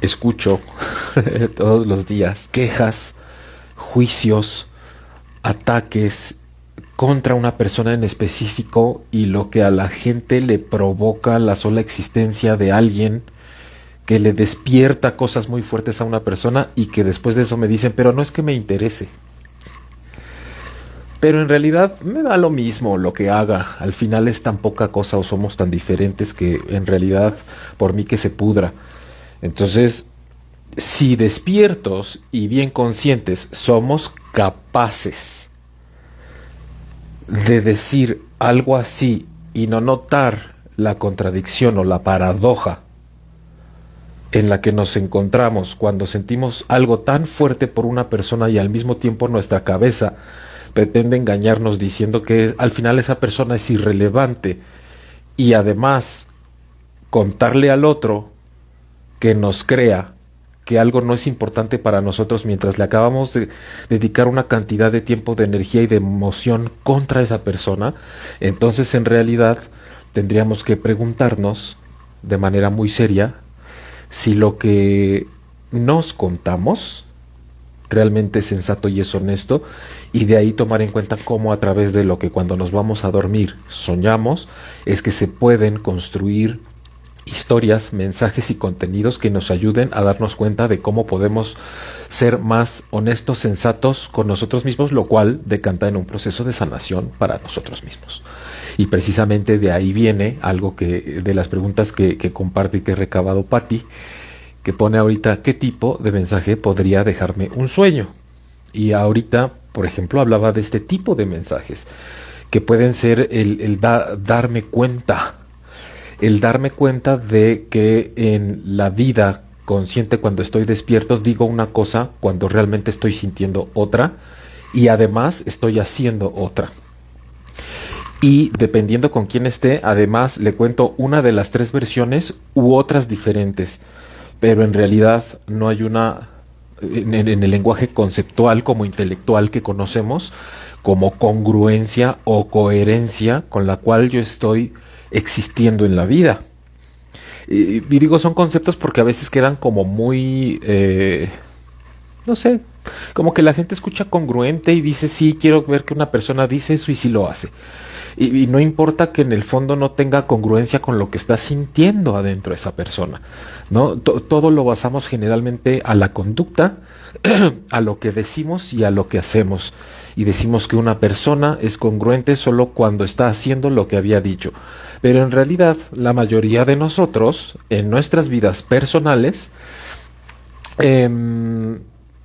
escucho todos los días quejas, juicios, ataques contra una persona en específico y lo que a la gente le provoca la sola existencia de alguien que le despierta cosas muy fuertes a una persona y que después de eso me dicen, pero no es que me interese. Pero en realidad me da lo mismo lo que haga. Al final es tan poca cosa o somos tan diferentes que en realidad por mí que se pudra. Entonces, si despiertos y bien conscientes somos capaces de decir algo así y no notar la contradicción o la paradoja en la que nos encontramos cuando sentimos algo tan fuerte por una persona y al mismo tiempo nuestra cabeza pretende engañarnos diciendo que al final esa persona es irrelevante y además contarle al otro que nos crea que algo no es importante para nosotros mientras le acabamos de dedicar una cantidad de tiempo, de energía y de emoción contra esa persona, entonces en realidad tendríamos que preguntarnos de manera muy seria si lo que nos contamos realmente es sensato y es honesto, y de ahí tomar en cuenta cómo a través de lo que cuando nos vamos a dormir soñamos, es que se pueden construir historias, mensajes y contenidos que nos ayuden a darnos cuenta de cómo podemos ser más honestos, sensatos con nosotros mismos, lo cual decanta en un proceso de sanación para nosotros mismos. Y precisamente de ahí viene algo que de las preguntas que comparte y que he recabado Patti, que pone ahorita qué tipo de mensaje podría dejarme un sueño. Y ahorita, por ejemplo, hablaba de este tipo de mensajes, que pueden ser darme cuenta, el darme cuenta de que en la vida consciente cuando estoy despierto digo una cosa cuando realmente estoy sintiendo otra y además estoy haciendo otra. Y dependiendo con quién esté, además le cuento una de las tres versiones u otras diferentes. Pero en realidad no hay una, en el lenguaje conceptual como intelectual que conocemos, como congruencia o coherencia con la cual yo estoy existiendo en la vida. Y digo, son conceptos porque a veces quedan como muy, no sé, como que la gente escucha congruente y dice, sí, quiero ver que una persona dice eso y sí lo hace. Y no importa que en el fondo no tenga congruencia con lo que está sintiendo adentro de esa persona, ¿no? Todo lo basamos generalmente a la conducta, a lo que decimos y a lo que hacemos. Y decimos que una persona es congruente solo cuando está haciendo lo que había dicho. Pero en realidad, la mayoría de nosotros, en nuestras vidas personales,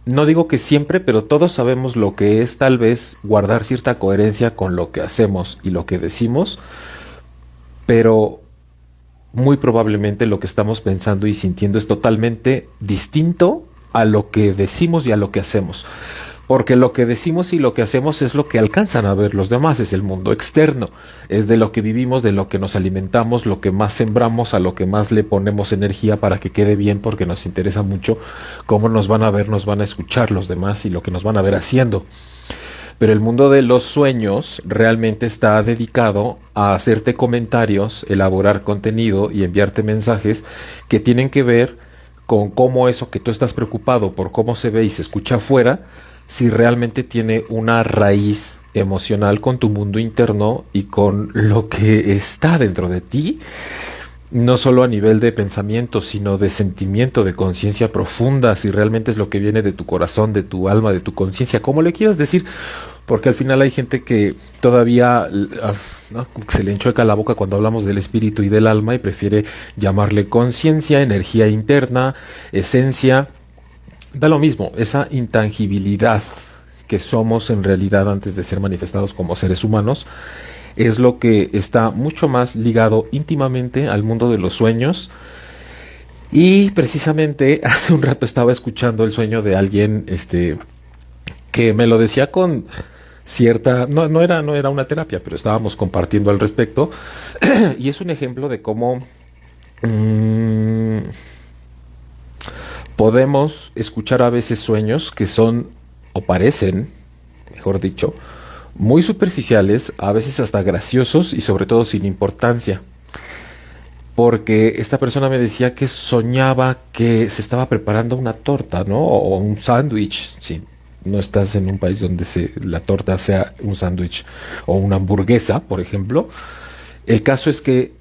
no digo que siempre, pero todos sabemos lo que es tal vez guardar cierta coherencia con lo que hacemos y lo que decimos, pero muy probablemente lo que estamos pensando y sintiendo es totalmente distinto a lo que decimos y a lo que hacemos. Porque lo que decimos y lo que hacemos es lo que alcanzan a ver los demás, es el mundo externo, es de lo que vivimos, de lo que nos alimentamos, lo que más sembramos, a lo que más le ponemos energía para que quede bien, porque nos interesa mucho cómo nos van a ver, nos van a escuchar los demás y lo que nos van a ver haciendo. Pero el mundo de los sueños realmente está dedicado a hacerte comentarios, elaborar contenido y enviarte mensajes que tienen que ver con cómo eso que tú estás preocupado por cómo se ve y se escucha afuera, si realmente tiene una raíz emocional con tu mundo interno y con lo que está dentro de ti, no solo a nivel de pensamiento, sino de sentimiento, de conciencia profunda, si realmente es lo que viene de tu corazón, de tu alma, de tu conciencia, como le quieras decir, porque al final hay gente que todavía, ¿no?, como que se le enchueca la boca cuando hablamos del espíritu y del alma y prefiere llamarle conciencia, energía interna, esencia. Da lo mismo, esa intangibilidad que somos en realidad antes de ser manifestados como seres humanos es lo que está mucho más ligado íntimamente al mundo de los sueños. Y precisamente hace un rato estaba escuchando el sueño de alguien que me lo decía con cierta, no era una terapia, pero estábamos compartiendo al respecto. Y es un ejemplo de cómo podemos escuchar a veces sueños que son, o parecen, mejor dicho, muy superficiales, a veces hasta graciosos y sobre todo sin importancia. porque esta persona me decía que soñaba que se estaba preparando una torta, ¿no? O un sándwich, si no estás en un país donde la torta sea un sándwich o una hamburguesa, por ejemplo. El caso es que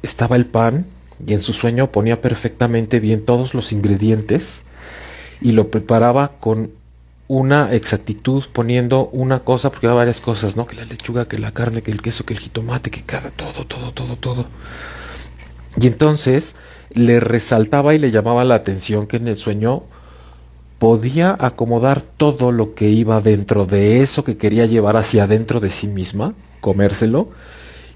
estaba el pan y en su sueño ponía perfectamente bien todos los ingredientes y lo preparaba con una exactitud, poniendo una cosa, porque había varias cosas, ¿no? Que la lechuga, que la carne, que el queso, que el jitomate, que cada todo, todo, todo, todo. Y entonces le resaltaba y le llamaba la atención que en el sueño podía acomodar todo lo que iba dentro de eso que quería llevar hacia adentro de sí misma, comérselo,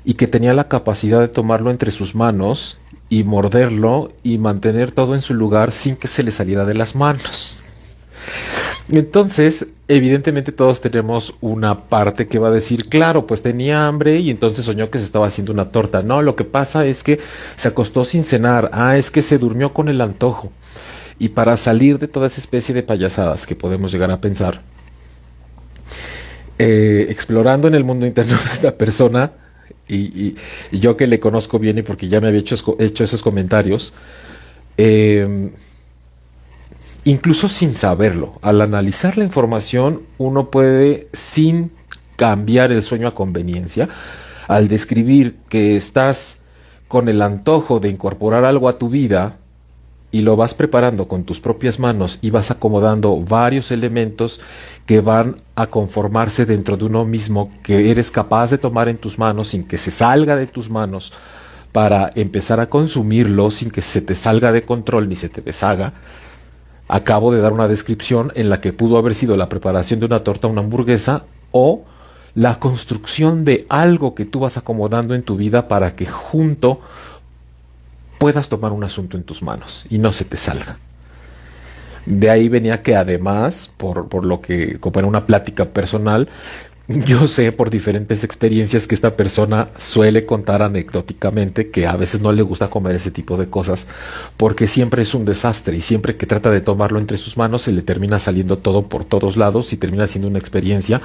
y que tenía la capacidad de tomarlo entre sus manos y morderlo y mantener todo en su lugar sin que se le saliera de las manos. Entonces, evidentemente todos tenemos una parte que va a decir, claro, pues tenía hambre y entonces soñó que se estaba haciendo una torta. No, lo que pasa es que se acostó sin cenar. Ah, es que se durmió con el antojo. Y para salir de toda esa especie de payasadas que podemos llegar a pensar, explorando en el mundo interno de esta persona, y yo que le conozco bien y porque ya me había hecho esos comentarios, eh, incluso sin saberlo, al analizar la información, uno puede, sin cambiar el sueño a conveniencia, al describir que estás con el antojo de incorporar algo a tu vida y lo vas preparando con tus propias manos y vas acomodando varios elementos que van a conformarse dentro de uno mismo, que eres capaz de tomar en tus manos sin que se salga de tus manos para empezar a consumirlo sin que se te salga de control ni se te deshaga. Acabo de dar una descripción en la que pudo haber sido la preparación de una torta, una hamburguesa, o la construcción de algo que tú vas acomodando en tu vida para que junto puedas tomar un asunto en tus manos y no se te salga. De ahí venía que además, por lo que, como en una plática personal, yo sé por diferentes experiencias que esta persona suele contar anecdóticamente que a veces no le gusta comer ese tipo de cosas porque siempre es un desastre y siempre que trata de tomarlo entre sus manos se le termina saliendo todo por todos lados y termina siendo una experiencia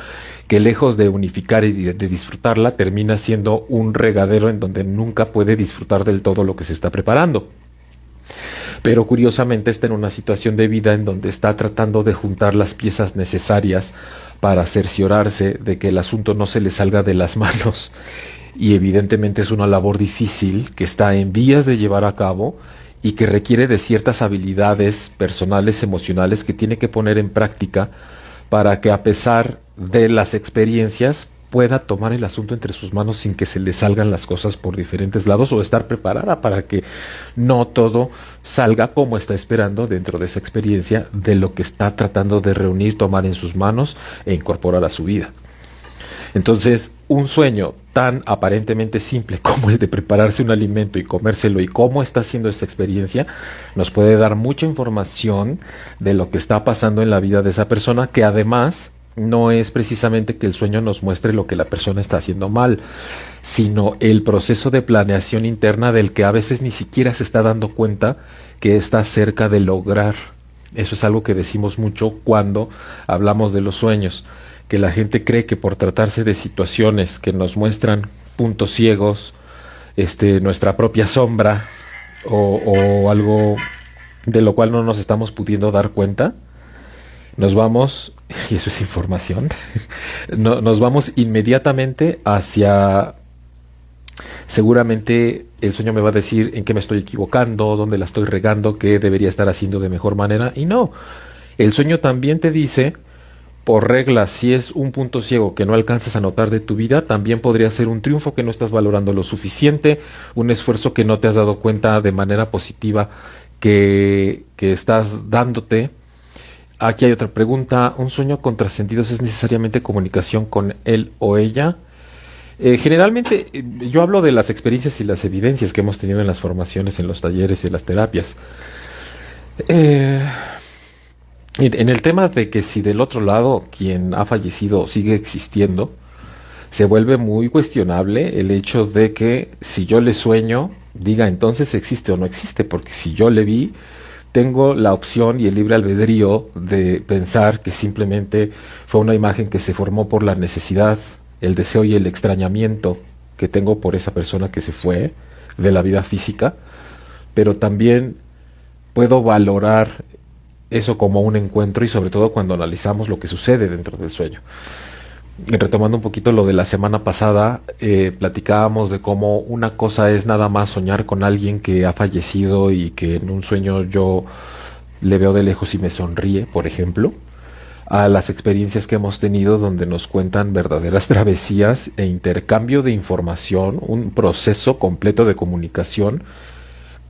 que lejos de unificar y de disfrutarla termina siendo un regadero en donde nunca puede disfrutar del todo lo que se está preparando. Pero curiosamente está en una situación de vida en donde está tratando de juntar las piezas necesarias para cerciorarse de que el asunto no se le salga de las manos. Y evidentemente es una labor difícil que está en vías de llevar a cabo y que requiere de ciertas habilidades personales, emocionales que tiene que poner en práctica para que a pesar de las experiencias pueda tomar el asunto entre sus manos sin que se le salgan las cosas por diferentes lados o estar preparada para que no todo salga como está esperando dentro de esa experiencia de lo que está tratando de reunir, tomar en sus manos e incorporar a su vida. Entonces, un sueño tan aparentemente simple como el de prepararse un alimento y comérselo y cómo está haciendo esta experiencia, nos puede dar mucha información de lo que está pasando en la vida de esa persona, que además no es precisamente que el sueño nos muestre lo que la persona está haciendo mal, sino el proceso de planeación interna del que a veces ni siquiera se está dando cuenta que está cerca de lograr. Eso es algo que decimos mucho cuando hablamos de los sueños, que la gente cree que por tratarse de situaciones que nos muestran puntos ciegos, nuestra propia sombra o algo de lo cual no nos estamos pudiendo dar cuenta, nos vamos, y eso es información, nos vamos inmediatamente hacia, seguramente el sueño me va a decir en qué me estoy equivocando, dónde la estoy regando, qué debería estar haciendo de mejor manera, y no, el sueño también te dice, por regla, si es un punto ciego que no alcanzas a notar de tu vida, también podría ser un triunfo que no estás valorando lo suficiente, un esfuerzo que no te has dado cuenta de manera positiva que estás dándote. Aquí hay otra pregunta. ¿Un sueño con trascendidos es necesariamente comunicación con él o ella? Generalmente yo hablo de las experiencias y las evidencias que hemos tenido en las formaciones, en los talleres y en las terapias. En el tema de que si del otro lado quien ha fallecido sigue existiendo, se vuelve muy cuestionable el hecho de que si yo le sueño, diga entonces existe o no existe, porque si yo le vi, tengo la opción y el libre albedrío de pensar que simplemente fue una imagen que se formó por la necesidad, el deseo y el extrañamiento que tengo por esa persona que se fue de la vida física, pero también puedo valorar eso como un encuentro y sobre todo cuando analizamos lo que sucede dentro del sueño. Y retomando un poquito lo de la semana pasada, platicábamos de cómo una cosa es nada más soñar con alguien que ha fallecido y que en un sueño yo le veo de lejos y me sonríe, por ejemplo, a las experiencias que hemos tenido donde nos cuentan verdaderas travesías e intercambio de información, un proceso completo de comunicación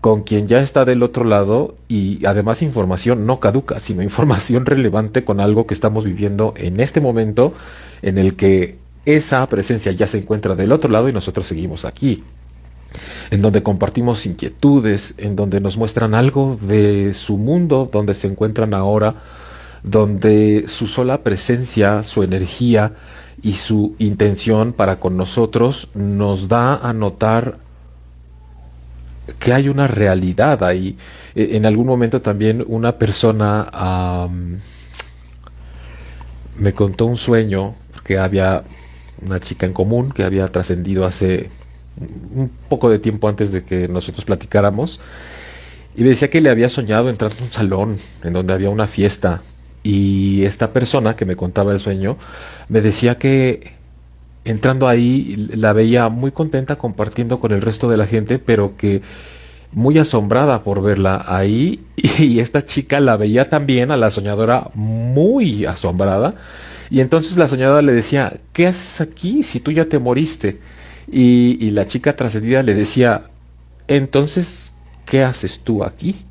con quien ya está del otro lado y además información no caduca, sino información relevante con algo que estamos viviendo en este momento en el que esa presencia ya se encuentra del otro lado y nosotros seguimos aquí, en donde compartimos inquietudes, en donde nos muestran algo de su mundo, donde se encuentran ahora, donde su sola presencia, su energía y su intención para con nosotros nos da a notar que hay una realidad ahí. En algún momento también una persona me contó un sueño, que había una chica en común que había trascendido hace un poco de tiempo antes de que nosotros platicáramos, y me decía que le había soñado entrando a un salón en donde había una fiesta, y esta persona que me contaba el sueño me decía que entrando ahí la veía muy contenta compartiendo con el resto de la gente, pero que muy asombrada por verla ahí, y esta chica la veía también a la soñadora muy asombrada, y entonces la soñadora le decía: ¿qué haces aquí si tú ya te moriste? Y la chica trascendida le decía: entonces, ¿qué haces tú aquí?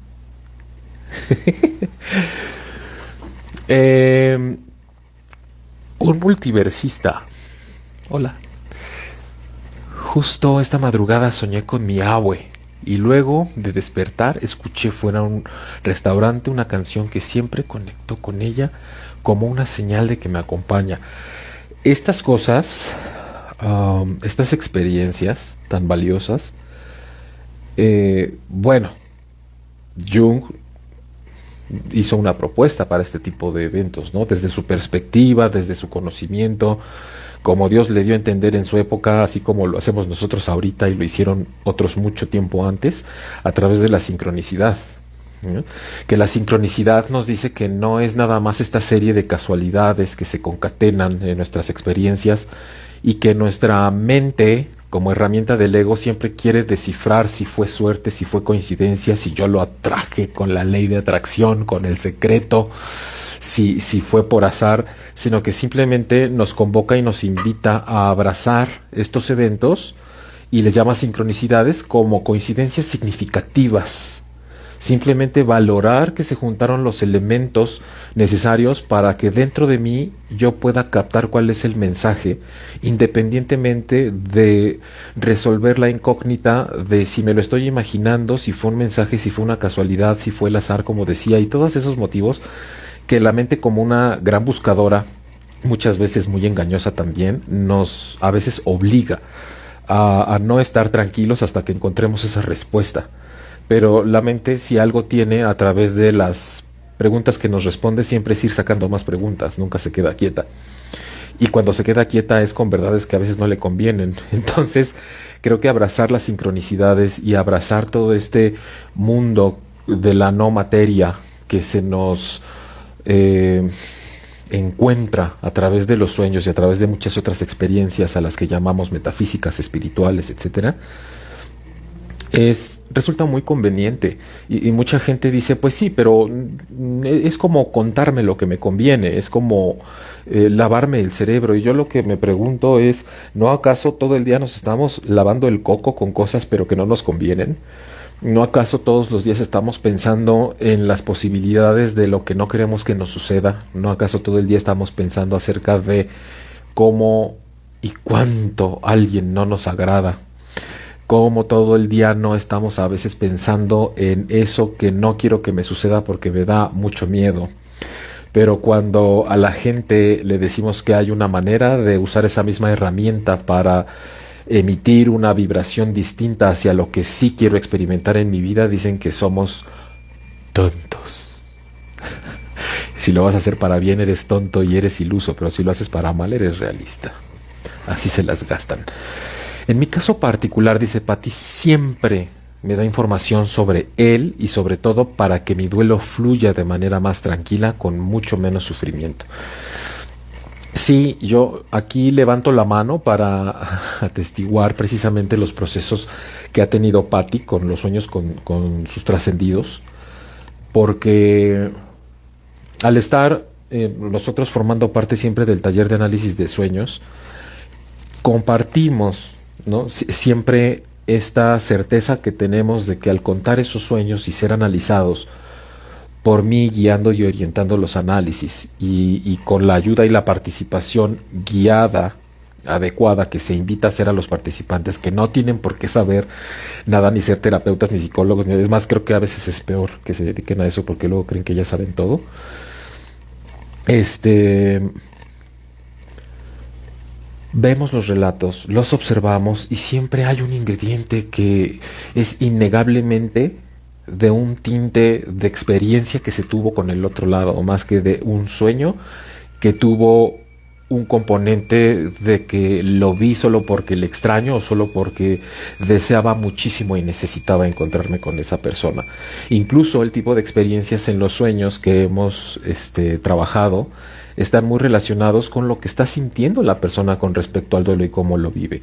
Un multiversista. Hola. Justo esta madrugada soñé con mi abue y luego de despertar escuché fuera un restaurante una canción que siempre conectó con ella como una señal de que me acompaña. Estas cosas, estas experiencias tan valiosas, bueno, Jung hizo una propuesta para este tipo de eventos, ¿no? Desde su perspectiva, desde su conocimiento, como Dios le dio a entender en su época, así como lo hacemos nosotros ahorita y lo hicieron otros mucho tiempo antes, a través de la sincronicidad, ¿no? Que la sincronicidad nos dice que no es nada más esta serie de casualidades que se concatenan en nuestras experiencias y que nuestra mente, como herramienta del ego, siempre quiere descifrar si fue suerte, si fue coincidencia, si yo lo atraje con la ley de atracción, con el secreto, si fue por azar, sino que simplemente nos convoca y nos invita a abrazar estos eventos y les llama sincronicidades como coincidencias significativas. Simplemente valorar que se juntaron los elementos necesarios para que dentro de mí yo pueda captar cuál es el mensaje, independientemente de resolver la incógnita de si me lo estoy imaginando, si fue un mensaje, si fue una casualidad, si fue el azar, como decía, y todos esos motivos que la mente, como una gran buscadora, muchas veces muy engañosa también, nos a veces obliga a no estar tranquilos hasta que encontremos esa respuesta. Pero la mente, si algo tiene a través de las preguntas que nos responde, siempre es ir sacando más preguntas, nunca se queda quieta. Y cuando se queda quieta es con verdades que a veces no le convienen. Entonces, creo que abrazar las sincronicidades y abrazar todo este mundo de la no materia que se nos encuentra a través de los sueños y a través de muchas otras experiencias a las que llamamos metafísicas, espirituales, etcétera, resulta muy conveniente, y mucha gente dice: pues sí, pero es como contarme lo que me conviene, es como lavarme el cerebro. Y yo lo que me pregunto es: ¿no acaso todo el día nos estamos lavando el coco con cosas pero que no nos convienen? ¿No acaso todos los días estamos pensando en las posibilidades de lo que no queremos que nos suceda? ¿No acaso todo el día estamos pensando acerca de cómo y cuánto alguien no nos agrada? Como todo el día no estamos a veces pensando en eso que no quiero que me suceda porque me da mucho miedo. Pero cuando a la gente le decimos que hay una manera de usar esa misma herramienta para emitir una vibración distinta hacia lo que sí quiero experimentar en mi vida, dicen que somos tontos. Si lo vas a hacer para bien, eres tonto y eres iluso, pero si lo haces para mal, eres realista. Así se las gastan. En mi caso particular, dice Patti, siempre me da información sobre él y sobre todo para que mi duelo fluya de manera más tranquila, con mucho menos sufrimiento. Sí, yo aquí levanto la mano para atestiguar precisamente los procesos que ha tenido Patti con los sueños con sus trascendidos, porque al estar nosotros formando parte siempre del taller de análisis de sueños, compartimos, ¿no? Siempre esta certeza que tenemos de que al contar esos sueños y ser analizados por mí guiando y orientando los análisis y con la ayuda y la participación guiada, adecuada, que se invita a hacer a los participantes que no tienen por qué saber nada, ni ser terapeutas, ni psicólogos, ni, es más, creo que a veces es peor que se dediquen a eso porque luego creen que ya saben todo. Vemos los relatos, los observamos y siempre hay un ingrediente que es innegablemente de un tinte de experiencia que se tuvo con el otro lado, o más que de un sueño que tuvo un componente de que lo vi solo porque le extraño o solo porque deseaba muchísimo y necesitaba encontrarme con esa persona. Incluso el tipo de experiencias en los sueños que hemos trabajado están muy relacionados con lo que está sintiendo la persona con respecto al duelo y cómo lo vive,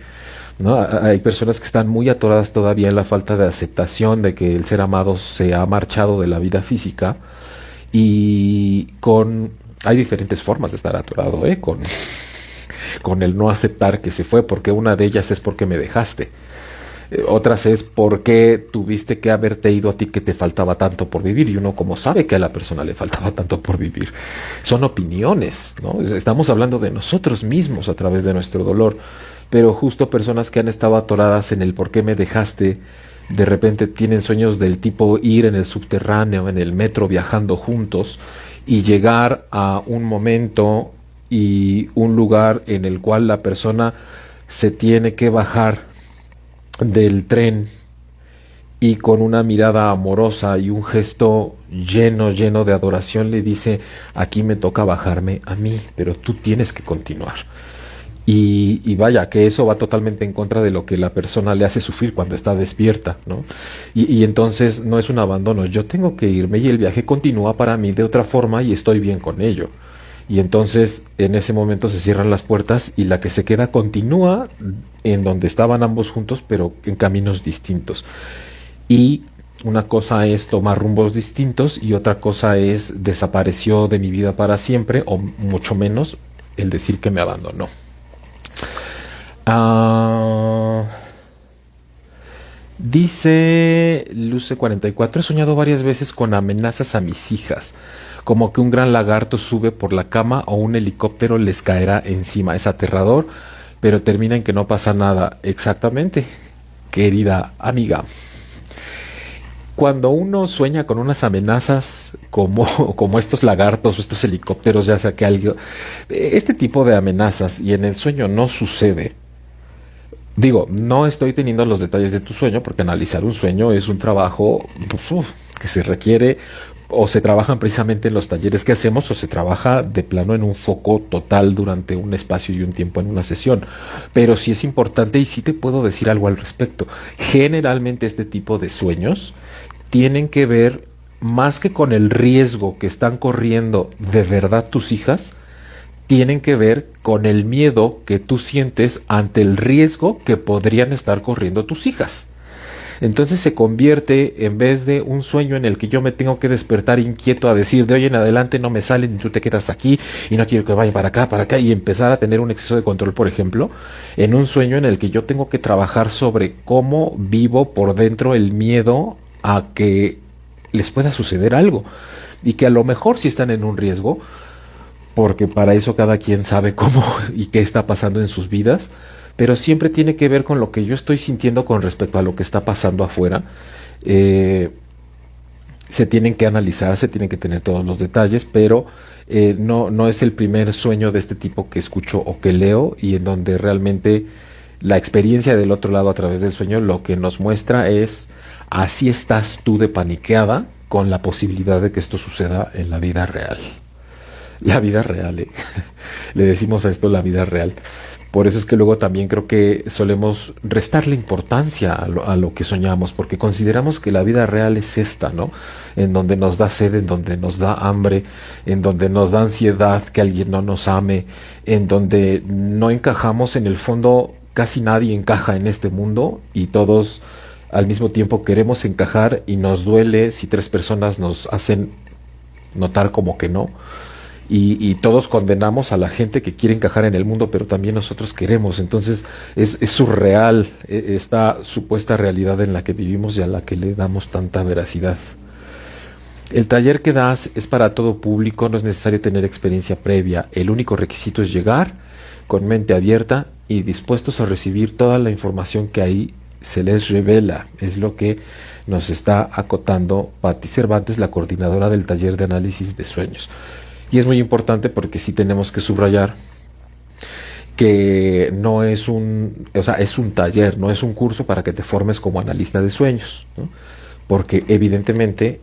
¿no? Hay personas que están muy atoradas todavía en la falta de aceptación de que el ser amado se ha marchado de la vida física y hay diferentes formas de estar atorado, con el no aceptar que se fue, porque una de ellas es porque me dejaste. Otras es porque tuviste que haberte ido a ti que te faltaba tanto por vivir, y uno como sabe que a la persona le faltaba tanto por vivir. Son opiniones, ¿no? Estamos hablando de nosotros mismos a través de nuestro dolor, pero justo personas que han estado atoradas en el por qué me dejaste, de repente tienen sueños del tipo ir en el subterráneo, en el metro, viajando juntos y llegar a un momento y un lugar en el cual la persona se tiene que bajar del tren y con una mirada amorosa y un gesto lleno de adoración le dice: aquí me toca bajarme a mí, pero tú tienes que continuar. Y vaya, que eso va totalmente en contra de lo que la persona le hace sufrir cuando está despierta, ¿no? Y entonces no es un abandono, yo tengo que irme y el viaje continúa para mí de otra forma y estoy bien con ello. Y entonces en ese momento se cierran las puertas y la que se queda continúa en donde estaban ambos juntos, pero en caminos distintos. Y una cosa es tomar rumbos distintos y otra cosa es desapareció de mi vida para siempre, o mucho menos el decir que me abandonó. Dice Luce44: he soñado varias veces con amenazas a mis hijas, como que un gran lagarto sube por la cama o un helicóptero les caerá encima. Es aterrador, pero termina en que no pasa nada. Exactamente, querida amiga. Cuando uno sueña con unas amenazas como estos lagartos o estos helicópteros, ya sea que algo, este tipo de amenazas, y en el sueño no sucede. Digo, no estoy teniendo los detalles de tu sueño, porque analizar un sueño es un trabajo que se requiere, o se trabajan precisamente en los talleres que hacemos, o se trabaja de plano en un foco total durante un espacio y un tiempo en una sesión. Pero sí es importante, y sí te puedo decir algo al respecto. Generalmente este tipo de sueños tienen que ver más que con el riesgo que están corriendo de verdad tus hijas, tienen que ver con el miedo que tú sientes ante el riesgo que podrían estar corriendo tus hijas. Entonces se convierte, en vez de un sueño en el que yo me tengo que despertar inquieto a decir de hoy en adelante no me salen y tú te quedas aquí y no quiero que vayan para acá, y empezar a tener un exceso de control, por ejemplo, en un sueño en el que yo tengo que trabajar sobre cómo vivo por dentro el miedo a que les pueda suceder algo, y que a lo mejor sí están en un riesgo, porque para eso cada quien sabe cómo y qué está pasando en sus vidas, pero siempre tiene que ver con lo que yo estoy sintiendo con respecto a lo que está pasando afuera. Se tienen que analizar, se tienen que tener todos los detalles, pero no es el primer sueño de este tipo que escucho o que leo, y en donde realmente la experiencia del otro lado a través del sueño lo que nos muestra es: así estás tú de paniqueada con la posibilidad de que esto suceda en la vida real. La vida real, Le decimos a esto la vida real, Por eso es que luego también creo que solemos restarle importancia a lo que soñamos, porque consideramos que la vida real es esta, ¿no? En donde nos da sed, en donde nos da hambre, en donde nos da ansiedad que alguien no nos ame, en donde no encajamos. En el fondo, casi nadie encaja en este mundo y todos al mismo tiempo queremos encajar, y nos duele si tres personas nos hacen notar como que no. Y todos condenamos a la gente que quiere encajar en el mundo, pero también nosotros queremos. Entonces es surreal esta supuesta realidad en la que vivimos y a la que le damos tanta veracidad. El taller que das es para todo público, no es necesario tener experiencia previa. El único requisito es llegar con mente abierta y dispuestos a recibir toda la información que ahí se les revela. Es lo que nos está acotando Patti Cervantes, la coordinadora del taller de análisis de sueños. Y es muy importante porque sí tenemos que subrayar que no es es un taller, no es un curso para que te formes como analista de sueños, ¿no? Porque evidentemente,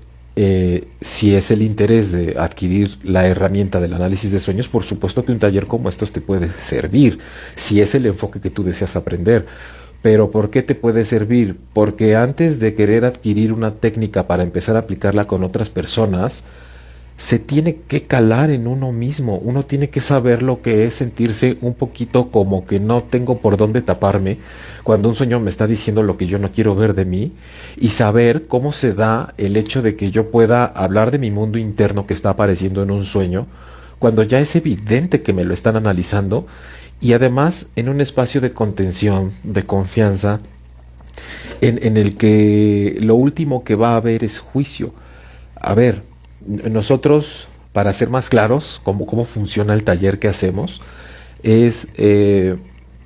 si es el interés de adquirir la herramienta del análisis de sueños, por supuesto que un taller como estos te puede servir, si es el enfoque que tú deseas aprender. Pero ¿por qué te puede servir? Porque antes de querer adquirir una técnica para empezar a aplicarla con otras personas, se tiene que calar en uno mismo. Uno tiene que saber lo que es sentirse un poquito como que no tengo por dónde taparme cuando un sueño me está diciendo lo que yo no quiero ver de mí, y saber cómo se da el hecho de que yo pueda hablar de mi mundo interno que está apareciendo en un sueño cuando ya es evidente que me lo están analizando, y además en un espacio de contención, de confianza, en el que lo último que va a haber es juicio. A ver, nosotros, para ser más claros, cómo funciona el taller que hacemos, es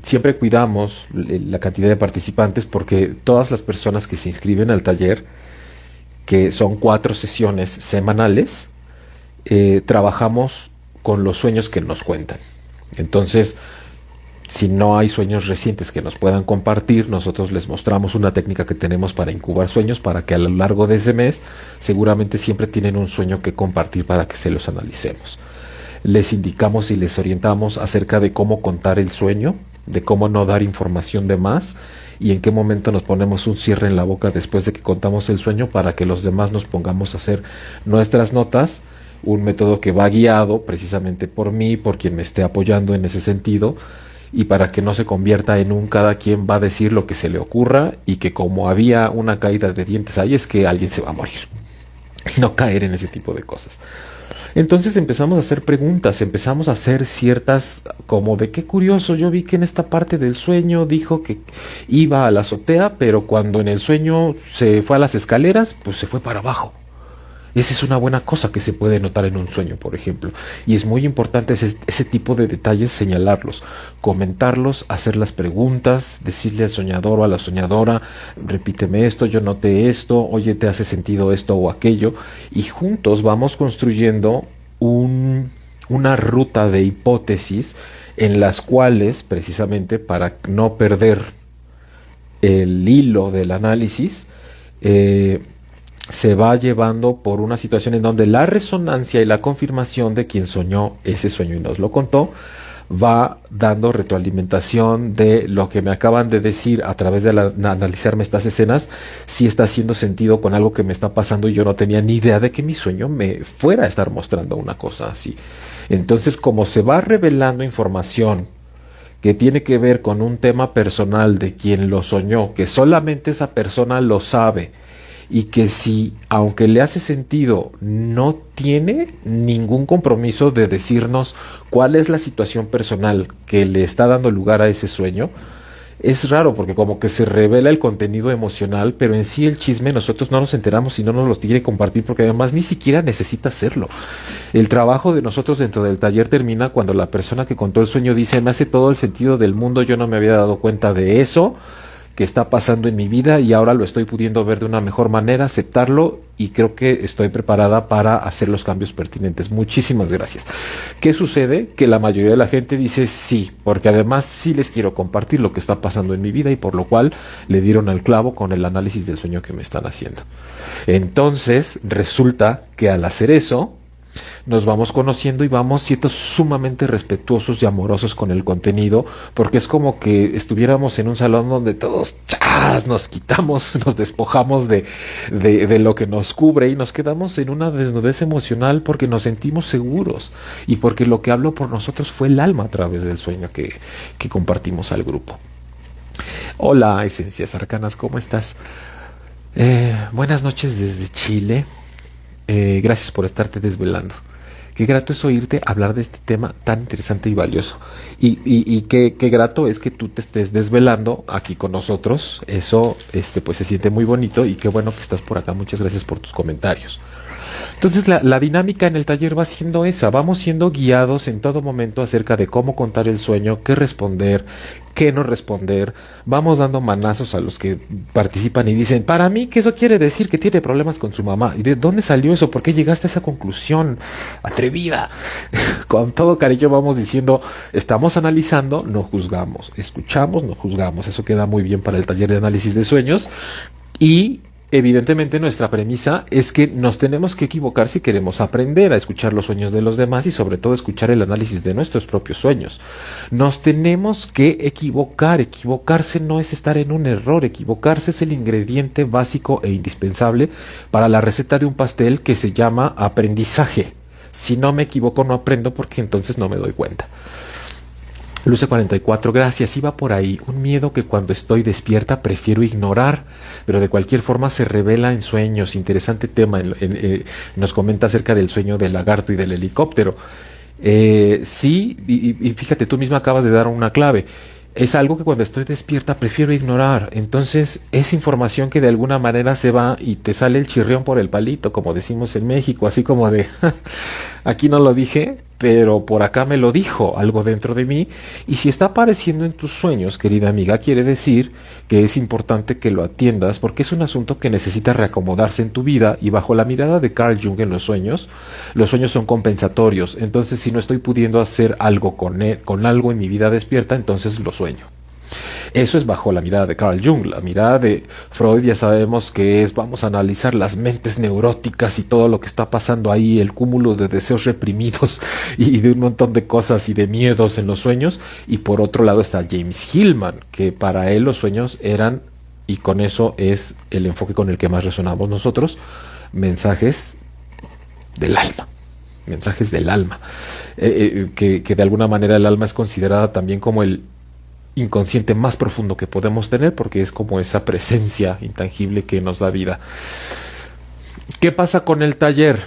siempre cuidamos la cantidad de participantes, porque todas las personas que se inscriben al taller, que son 4 sesiones semanales, trabajamos con los sueños que nos cuentan. Entonces, si no hay sueños recientes que nos puedan compartir, nosotros les mostramos una técnica que tenemos para incubar sueños, para que a lo largo de ese mes seguramente siempre tienen un sueño que compartir para que se los analicemos. Les indicamos y les orientamos acerca de cómo contar el sueño, de cómo no dar información de más, y en qué momento nos ponemos un cierre en la boca después de que contamos el sueño, para que los demás nos pongamos a hacer nuestras notas. Un método que va guiado precisamente por mí, por quien me esté apoyando en ese sentido, y para que no se convierta en un cada quien va a decir lo que se le ocurra, y que como había una caída de dientes ahí, es que alguien se va a morir, y no caer en ese tipo de cosas. Entonces empezamos a hacer preguntas, empezamos a hacer ciertas, como de qué curioso, yo vi que en esta parte del sueño dijo que iba a la azotea, pero cuando en el sueño se fue a las escaleras, pues se fue para abajo. Esa es una buena cosa que se puede notar en un sueño, por ejemplo. Y es muy importante ese tipo de detalles, señalarlos, comentarlos, hacer las preguntas, decirle al soñador o a la soñadora, repíteme esto, yo noté esto, oye, ¿te hace sentido esto o aquello? Y juntos vamos construyendo una ruta de hipótesis en las cuales, precisamente para no perder el hilo del análisis, se va llevando por una situación en donde la resonancia y la confirmación de quien soñó ese sueño y nos lo contó va dando retroalimentación de lo que me acaban de decir a través de analizarme estas escenas, si está haciendo sentido con algo que me está pasando y yo no tenía ni idea de que mi sueño me fuera a estar mostrando una cosa así. Entonces, como se va revelando información que tiene que ver con un tema personal de quien lo soñó, que solamente esa persona lo sabe, y que si, aunque le hace sentido, no tiene ningún compromiso de decirnos cuál es la situación personal que le está dando lugar a ese sueño, es raro, porque como que se revela el contenido emocional, pero en sí el chisme nosotros no nos enteramos si no nos los quiere compartir, porque además ni siquiera necesita hacerlo. El trabajo de nosotros dentro del taller termina cuando la persona que contó el sueño dice: me hace todo el sentido del mundo, yo no me había dado cuenta de eso que está pasando en mi vida y ahora lo estoy pudiendo ver de una mejor manera, aceptarlo, y creo que estoy preparada para hacer los cambios pertinentes. Muchísimas gracias. ¿Qué sucede? Que la mayoría de la gente dice sí, porque además sí les quiero compartir lo que está pasando en mi vida, y por lo cual le dieron al clavo con el análisis del sueño que me están haciendo. Entonces resulta que al hacer eso, nos vamos conociendo y vamos siendo sumamente respetuosos y amorosos con el contenido, porque es como que estuviéramos en un salón donde todos nos quitamos, nos despojamos de lo que nos cubre y nos quedamos en una desnudez emocional porque nos sentimos seguros y porque lo que habló por nosotros fue el alma a través del sueño que compartimos al grupo. Hola, Esencias Arcanas, ¿cómo estás? Buenas noches desde Chile. Gracias por estarte desvelando. Qué grato es oírte hablar de este tema tan interesante y valioso. Y qué grato es que tú te estés desvelando aquí con nosotros. Eso pues se siente muy bonito y qué bueno que estás por acá. Muchas gracias por tus comentarios. Entonces la dinámica en el taller va siendo esa, vamos siendo guiados en todo momento acerca de cómo contar el sueño, qué responder, qué no responder, vamos dando manazos a los que participan y dicen, para mí que eso quiere decir que tiene problemas con su mamá, ¿y de dónde salió eso? ¿Por qué llegaste a esa conclusión atrevida? Con todo cariño vamos diciendo, estamos analizando, no juzgamos, escuchamos, no juzgamos, eso queda muy bien para el taller de análisis de sueños y evidentemente nuestra premisa es que nos tenemos que equivocar si queremos aprender a escuchar los sueños de los demás y sobre todo escuchar el análisis de nuestros propios sueños. Nos tenemos que equivocar, equivocarse no es estar en un error, equivocarse es el ingrediente básico e indispensable para la receta de un pastel que se llama aprendizaje. Si no me equivoco no aprendo porque entonces no me doy cuenta. Luce 44, gracias, iba por ahí, un miedo que cuando estoy despierta prefiero ignorar, pero de cualquier forma se revela en sueños. Interesante tema, nos comenta acerca del sueño del lagarto y del helicóptero. Sí, y fíjate, tú misma acabas de dar una clave. Es algo que cuando estoy despierta prefiero ignorar. Entonces es información que de alguna manera se va y te sale el chirrión por el palito, como decimos en México, así como de, aquí no lo dije, pero por acá me lo dijo algo dentro de mí. Y si está apareciendo en tus sueños, querida amiga, quiere decir que es importante que lo atiendas porque es un asunto que necesita reacomodarse en tu vida. Y bajo la mirada de Carl Jung en los sueños son compensatorios. Entonces si no estoy pudiendo hacer algo con algo en mi vida despierta, entonces lo sueño. Eso es bajo la mirada de Carl Jung. La mirada de Freud ya sabemos que es, vamos a analizar las mentes neuróticas y todo lo que está pasando ahí, el cúmulo de deseos reprimidos y de un montón de cosas y de miedos en los sueños. Y por otro lado está James Hillman, que para él los sueños eran, y con eso es el enfoque con el que más resonamos nosotros, mensajes del alma. Mensajes del alma. Que de alguna manera el alma es considerada también como el inconsciente más profundo que podemos tener porque es como esa presencia intangible que nos da vida. ¿Qué pasa con el taller?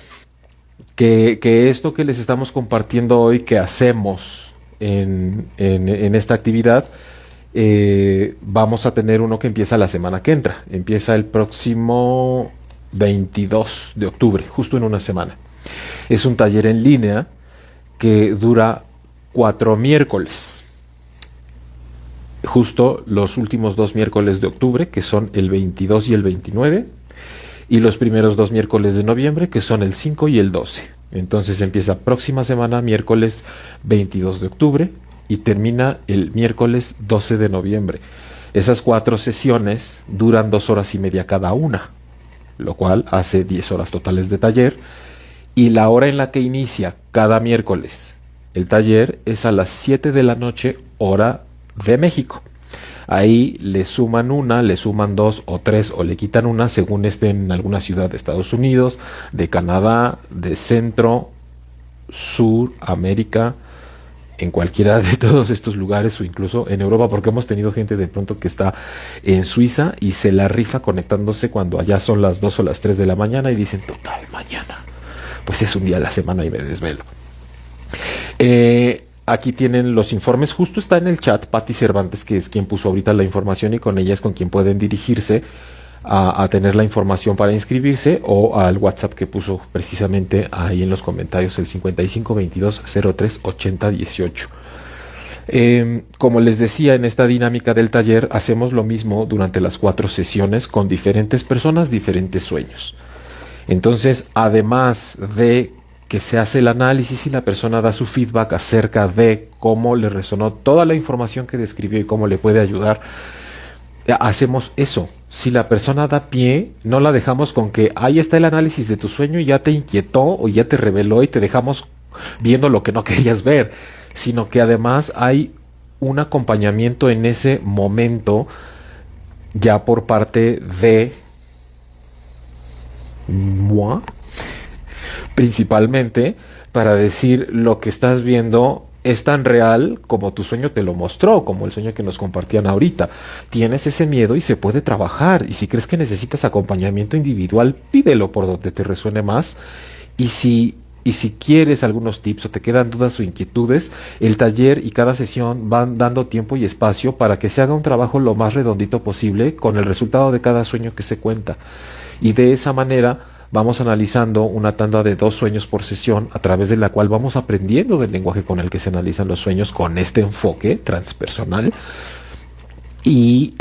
Que esto que les estamos compartiendo hoy, que hacemos en esta actividad, vamos a tener uno que empieza la semana que entra. Empieza el próximo 22 de octubre, justo en una semana. Es un taller en línea que dura 4 miércoles. Justo los últimos 2 miércoles de octubre, que son el 22 y el 29, y los primeros 2 miércoles de noviembre, que son el 5 y el 12. Entonces empieza próxima semana, miércoles 22 de octubre, y termina el miércoles 12 de noviembre. Esas 4 sesiones duran 2 horas y media cada una, lo cual hace 10 horas totales de taller, y la hora en la que inicia cada miércoles el taller es a las 7 de la noche, hora de México. Ahí le suman una, le suman 2 o 3 o le quitan una según esté en alguna ciudad de Estados Unidos, de Canadá, de Centro, Sur, América, en cualquiera de todos estos lugares o incluso en Europa, porque hemos tenido gente de pronto que está en Suiza y se la rifa conectándose cuando allá son las 2 o las 3 de la mañana y dicen, total, mañana. Pues es un día a la semana y me desvelo. Aquí tienen los informes, justo está en el chat Patti Cervantes, que es quien puso ahorita la información y con ella es con quien pueden dirigirse a tener la información para inscribirse o al WhatsApp que puso precisamente ahí en los comentarios, el 55 22 03 80 18. Como les decía, en esta dinámica del taller hacemos lo mismo durante las 4 sesiones con diferentes personas, diferentes sueños. Entonces, además de que se hace el análisis y la persona da su feedback acerca de cómo le resonó toda la información que describió y cómo le puede ayudar, hacemos eso. si la persona da pie, no la dejamos con que ahí está el análisis de tu sueño y ya te inquietó o ya te reveló y te dejamos viendo lo que no querías ver, sino que además hay un acompañamiento en ese momento ya por parte de moi, principalmente para decir lo que estás viendo es tan real como tu sueño te lo mostró, como el sueño que nos compartían ahorita. Tienes ese miedo y se puede trabajar. Y si crees que necesitas acompañamiento individual, pídelo por donde te resuene más. Y si quieres algunos tips o te quedan dudas o inquietudes, el taller y cada sesión van dando tiempo y espacio para que se haga un trabajo lo más redondito posible con el resultado de cada sueño que se cuenta. Y de esa manera vamos analizando una tanda de 2 sueños por sesión, a través de la cual vamos aprendiendo del lenguaje con el que se analizan los sueños con este enfoque transpersonal. Y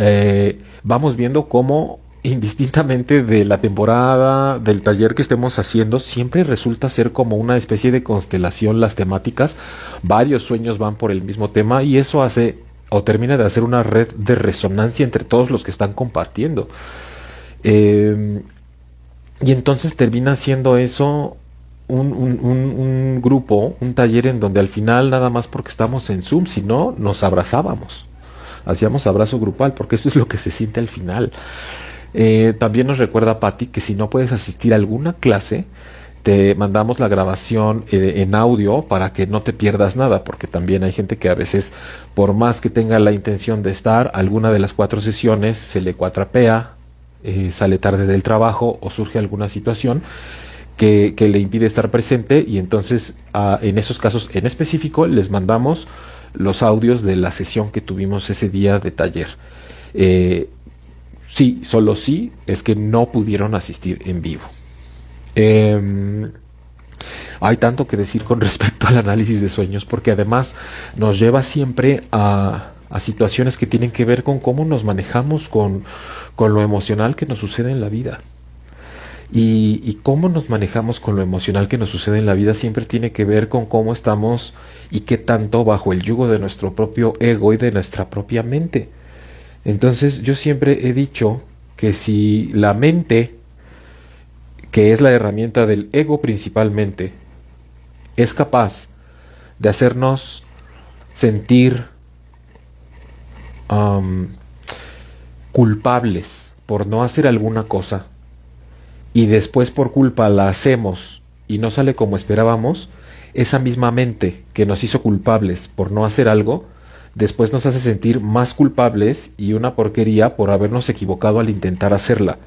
vamos viendo cómo, indistintamente de la temporada del taller que estemos haciendo, siempre resulta ser como una especie de constelación las temáticas. Varios sueños van por el mismo tema y eso hace o termina de hacer una red de resonancia entre todos los que están compartiendo. Y entonces termina siendo eso un grupo, un taller en donde al final, nada más porque estamos en Zoom, si no, nos abrazábamos. Hacíamos abrazo grupal, porque eso es lo que se siente al final. También nos recuerda Patti que si no puedes asistir a alguna clase, te mandamos la grabación en audio para que no te pierdas nada, porque también hay gente que a veces, por más que tenga la intención de estar, alguna de las 4 sesiones se le cuatrapea, sale tarde del trabajo o surge alguna situación que le impide estar presente, y entonces en esos casos en específico les mandamos los audios de la sesión que tuvimos ese día de taller. Sí, solo sí, es que no pudieron asistir en vivo. Hay tanto que decir con respecto al análisis de sueños, porque además nos lleva siempre a situaciones que tienen que ver con cómo nos manejamos con lo emocional que nos sucede en la vida. Y cómo nos manejamos con lo emocional que nos sucede en la vida siempre tiene que ver con cómo estamos y qué tanto bajo el yugo de nuestro propio ego y de nuestra propia mente. Entonces yo siempre he dicho que si la mente, que es la herramienta del ego principalmente, es capaz de hacernos sentir culpables por no hacer alguna cosa, y después por culpa la hacemos y no sale como esperábamos, esa misma mente que nos hizo culpables por no hacer algo, después nos hace sentir más culpables y una porquería por habernos equivocado al intentar hacerla.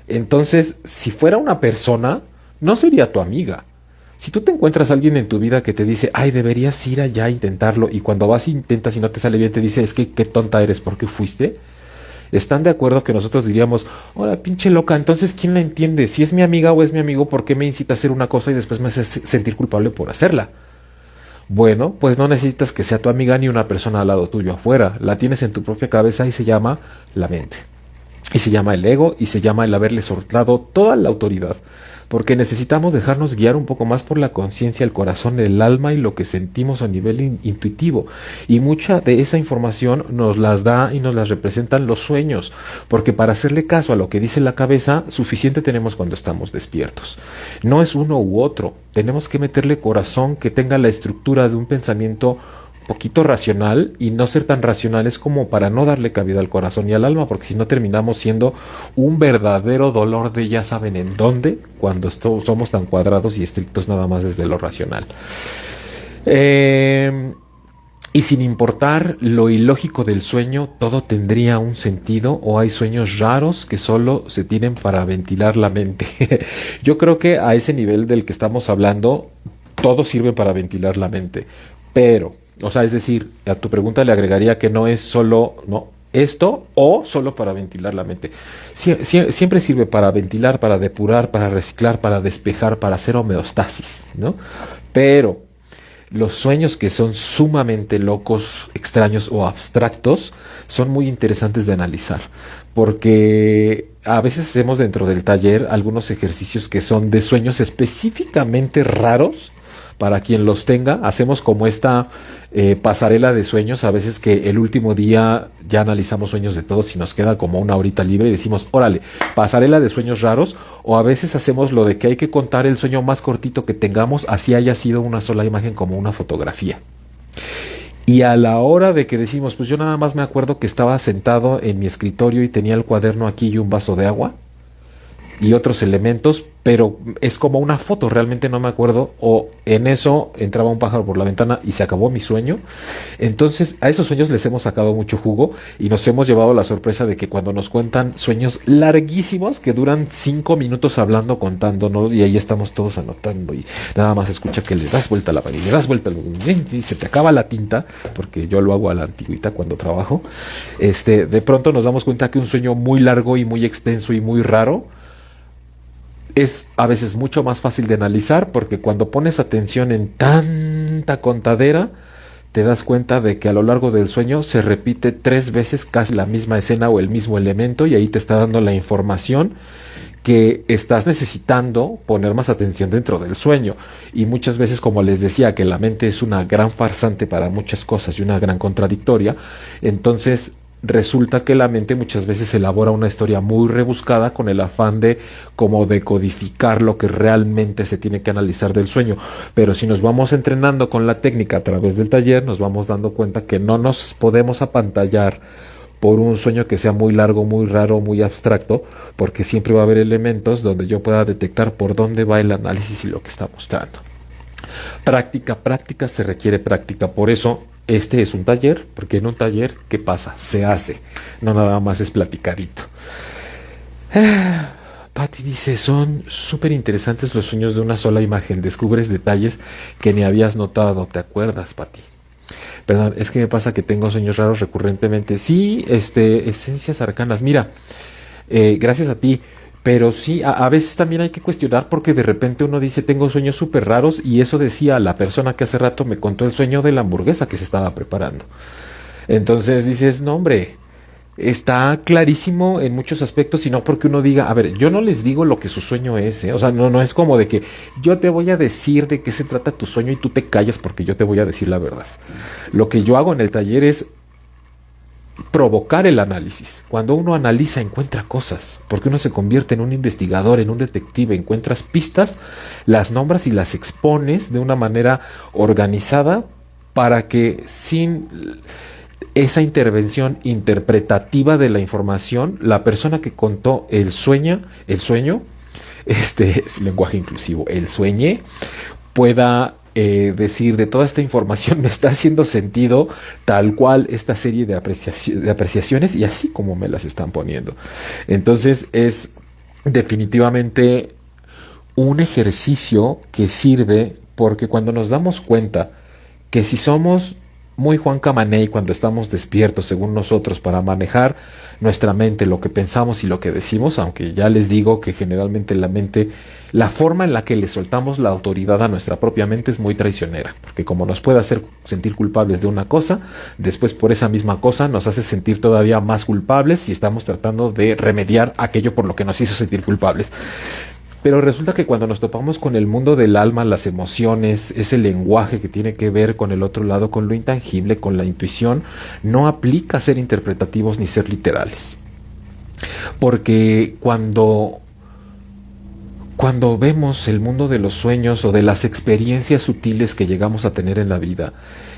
Entonces, si fuera una persona, no sería tu amiga. Si tú te encuentras a alguien en tu vida que te dice, ay, deberías ir allá a intentarlo, y cuando vas e intentas y no te sale bien te dice, es que qué tonta eres, ¿por qué fuiste? ¿Están de acuerdo que nosotros diríamos, hola, pinche loca, entonces quién la entiende? Si es mi amiga o es mi amigo, ¿por qué me incita a hacer una cosa y después me hace sentir culpable por hacerla? Bueno, pues no necesitas que sea tu amiga ni una persona al lado tuyo afuera. La tienes en tu propia cabeza y se llama la mente. Y se llama el ego y se llama el haberle soltado toda la autoridad. Porque necesitamos dejarnos guiar un poco más por la conciencia, el corazón, el alma y lo que sentimos a nivel intuitivo. Y mucha de esa información nos las da y nos las representan los sueños. Porque para hacerle caso a lo que dice la cabeza, suficiente tenemos cuando estamos despiertos. No es uno u otro. Tenemos que meterle corazón que tenga la estructura de un pensamiento poquito racional y no ser tan racionales como para no darle cabida al corazón y al alma, porque si no terminamos siendo un verdadero dolor de ya saben en dónde, cuando somos tan cuadrados y estrictos nada más desde lo racional. Y sin importar lo ilógico del sueño, todo tendría un sentido, o hay sueños raros que solo se tienen para ventilar la mente. Yo creo que a ese nivel del que estamos hablando, todo sirve para ventilar la mente, pero o sea, es decir, a tu pregunta le agregaría que no es solo esto o solo para ventilar la mente. Siempre sirve para ventilar, para depurar, para reciclar, para despejar, para hacer homeostasis, ¿no? Pero los sueños que son sumamente locos, extraños o abstractos son muy interesantes de analizar, porque a veces hacemos dentro del taller algunos ejercicios que son de sueños específicamente raros para quien los tenga, hacemos como esta pasarela de sueños, a veces que el último día ya analizamos sueños de todos y nos queda como una horita libre y decimos, órale, pasarela de sueños raros, o a veces hacemos lo de que hay que contar el sueño más cortito que tengamos, así haya sido una sola imagen como una fotografía. Y a la hora de que decimos, pues yo nada más me acuerdo que estaba sentado en mi escritorio y tenía el cuaderno aquí y un vaso de agua y otros elementos, pero es como una foto, realmente no me acuerdo, o en eso entraba un pájaro por la ventana y se acabó mi sueño. Entonces a esos sueños les hemos sacado mucho jugo y nos hemos llevado la sorpresa de que cuando nos cuentan sueños larguísimos que duran 5 minutos hablando, contándonos, y ahí estamos todos anotando y nada más escucha que le das vuelta a la página, le das vuelta y se te acaba la tinta, porque yo lo hago a la antigüita cuando trabajo. De pronto nos damos cuenta que un sueño muy largo y muy extenso y muy raro es a veces mucho más fácil de analizar, porque cuando pones atención en tanta contadera, te das cuenta de que a lo largo del sueño se repite 3 veces casi la misma escena o el mismo elemento, y ahí te está dando la información que estás necesitando poner más atención dentro del sueño. Y muchas veces, como les decía, que la mente es una gran farsante para muchas cosas y una gran contradictoria, entonces resulta que la mente muchas veces elabora una historia muy rebuscada con el afán de como decodificar lo que realmente se tiene que analizar del sueño. Pero si nos vamos entrenando con la técnica a través del taller, nos vamos dando cuenta que no nos podemos apantallar por un sueño que sea muy largo, muy raro, muy abstracto, porque siempre va a haber elementos donde yo pueda detectar por dónde va el análisis y lo que está mostrando. Práctica, se requiere práctica. Por eso este es un taller, porque en un taller, ¿qué pasa? Se hace, no nada más es platicadito. Patti dice, son súper interesantes los sueños de una sola imagen, descubres detalles que ni habías notado. ¿Te acuerdas, Patti? Perdón, es que me pasa que tengo sueños raros recurrentemente. Sí, esencias arcanas, mira, gracias a ti. Pero sí, a veces también hay que cuestionar, porque de repente uno dice, tengo sueños súper raros, y eso decía la persona que hace rato me contó el sueño de la hamburguesa que se estaba preparando. Entonces dices, no hombre, está clarísimo en muchos aspectos, y no porque uno diga, a ver, yo no les digo lo que su sueño es, ¿eh? O sea, no es como de que yo te voy a decir de qué se trata tu sueño y tú te callas porque yo te voy a decir la verdad. Lo que yo hago en el taller es provocar el análisis. Cuando uno analiza, encuentra cosas, porque uno se convierte en un investigador, en un detective, encuentras pistas, las nombras y las expones de una manera organizada, para que sin esa intervención interpretativa de la información, la persona que contó el sueño, es lenguaje inclusivo, el sueñe, pueda decir, de toda esta información me está haciendo sentido tal cual esta serie de apreciaciones, y así como me las están poniendo. Entonces es definitivamente un ejercicio que sirve, porque cuando nos damos cuenta que si somos muy Juan Camaney cuando estamos despiertos, según nosotros, para manejar nuestra mente, lo que pensamos y lo que decimos, aunque ya les digo que generalmente la mente, la forma en la que le soltamos la autoridad a nuestra propia mente es muy traicionera, porque como nos puede hacer sentir culpables de una cosa, después por esa misma cosa nos hace sentir todavía más culpables si estamos tratando de remediar aquello por lo que nos hizo sentir culpables. Pero resulta que cuando nos topamos con el mundo del alma, las emociones, ese lenguaje que tiene que ver con el otro lado, con lo intangible, con la intuición, no aplica ser interpretativos ni ser literales. Porque cuando vemos el mundo de los sueños o de las experiencias sutiles que llegamos a tener en la vida,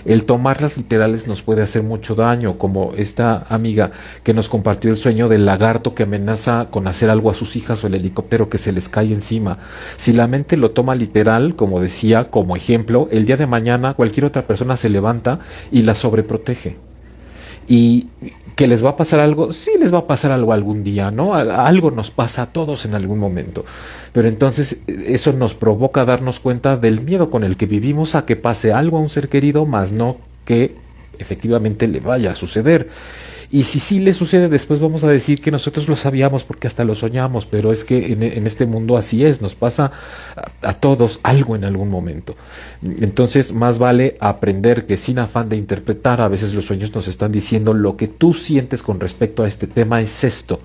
el tomarlas literales nos puede hacer mucho daño, como esta amiga que nos compartió el sueño del lagarto que amenaza con hacer algo a sus hijas, o el helicóptero que se les cae encima. Si la mente lo toma literal, como decía, como ejemplo, el día de mañana cualquier otra persona se levanta y la sobreprotege. Y que les va a pasar algo, sí les va a pasar algo algún día, ¿no? Algo nos pasa a todos en algún momento. Pero entonces eso nos provoca darnos cuenta del miedo con el que vivimos a que pase algo a un ser querido, más no que efectivamente le vaya a suceder. Y si sí le sucede, después vamos a decir que nosotros lo sabíamos porque hasta lo soñamos, pero es que en este mundo así es, nos pasa a todos algo en algún momento. Entonces más vale aprender que sin afán de interpretar, a veces los sueños nos están diciendo lo que tú sientes con respecto a este tema es esto.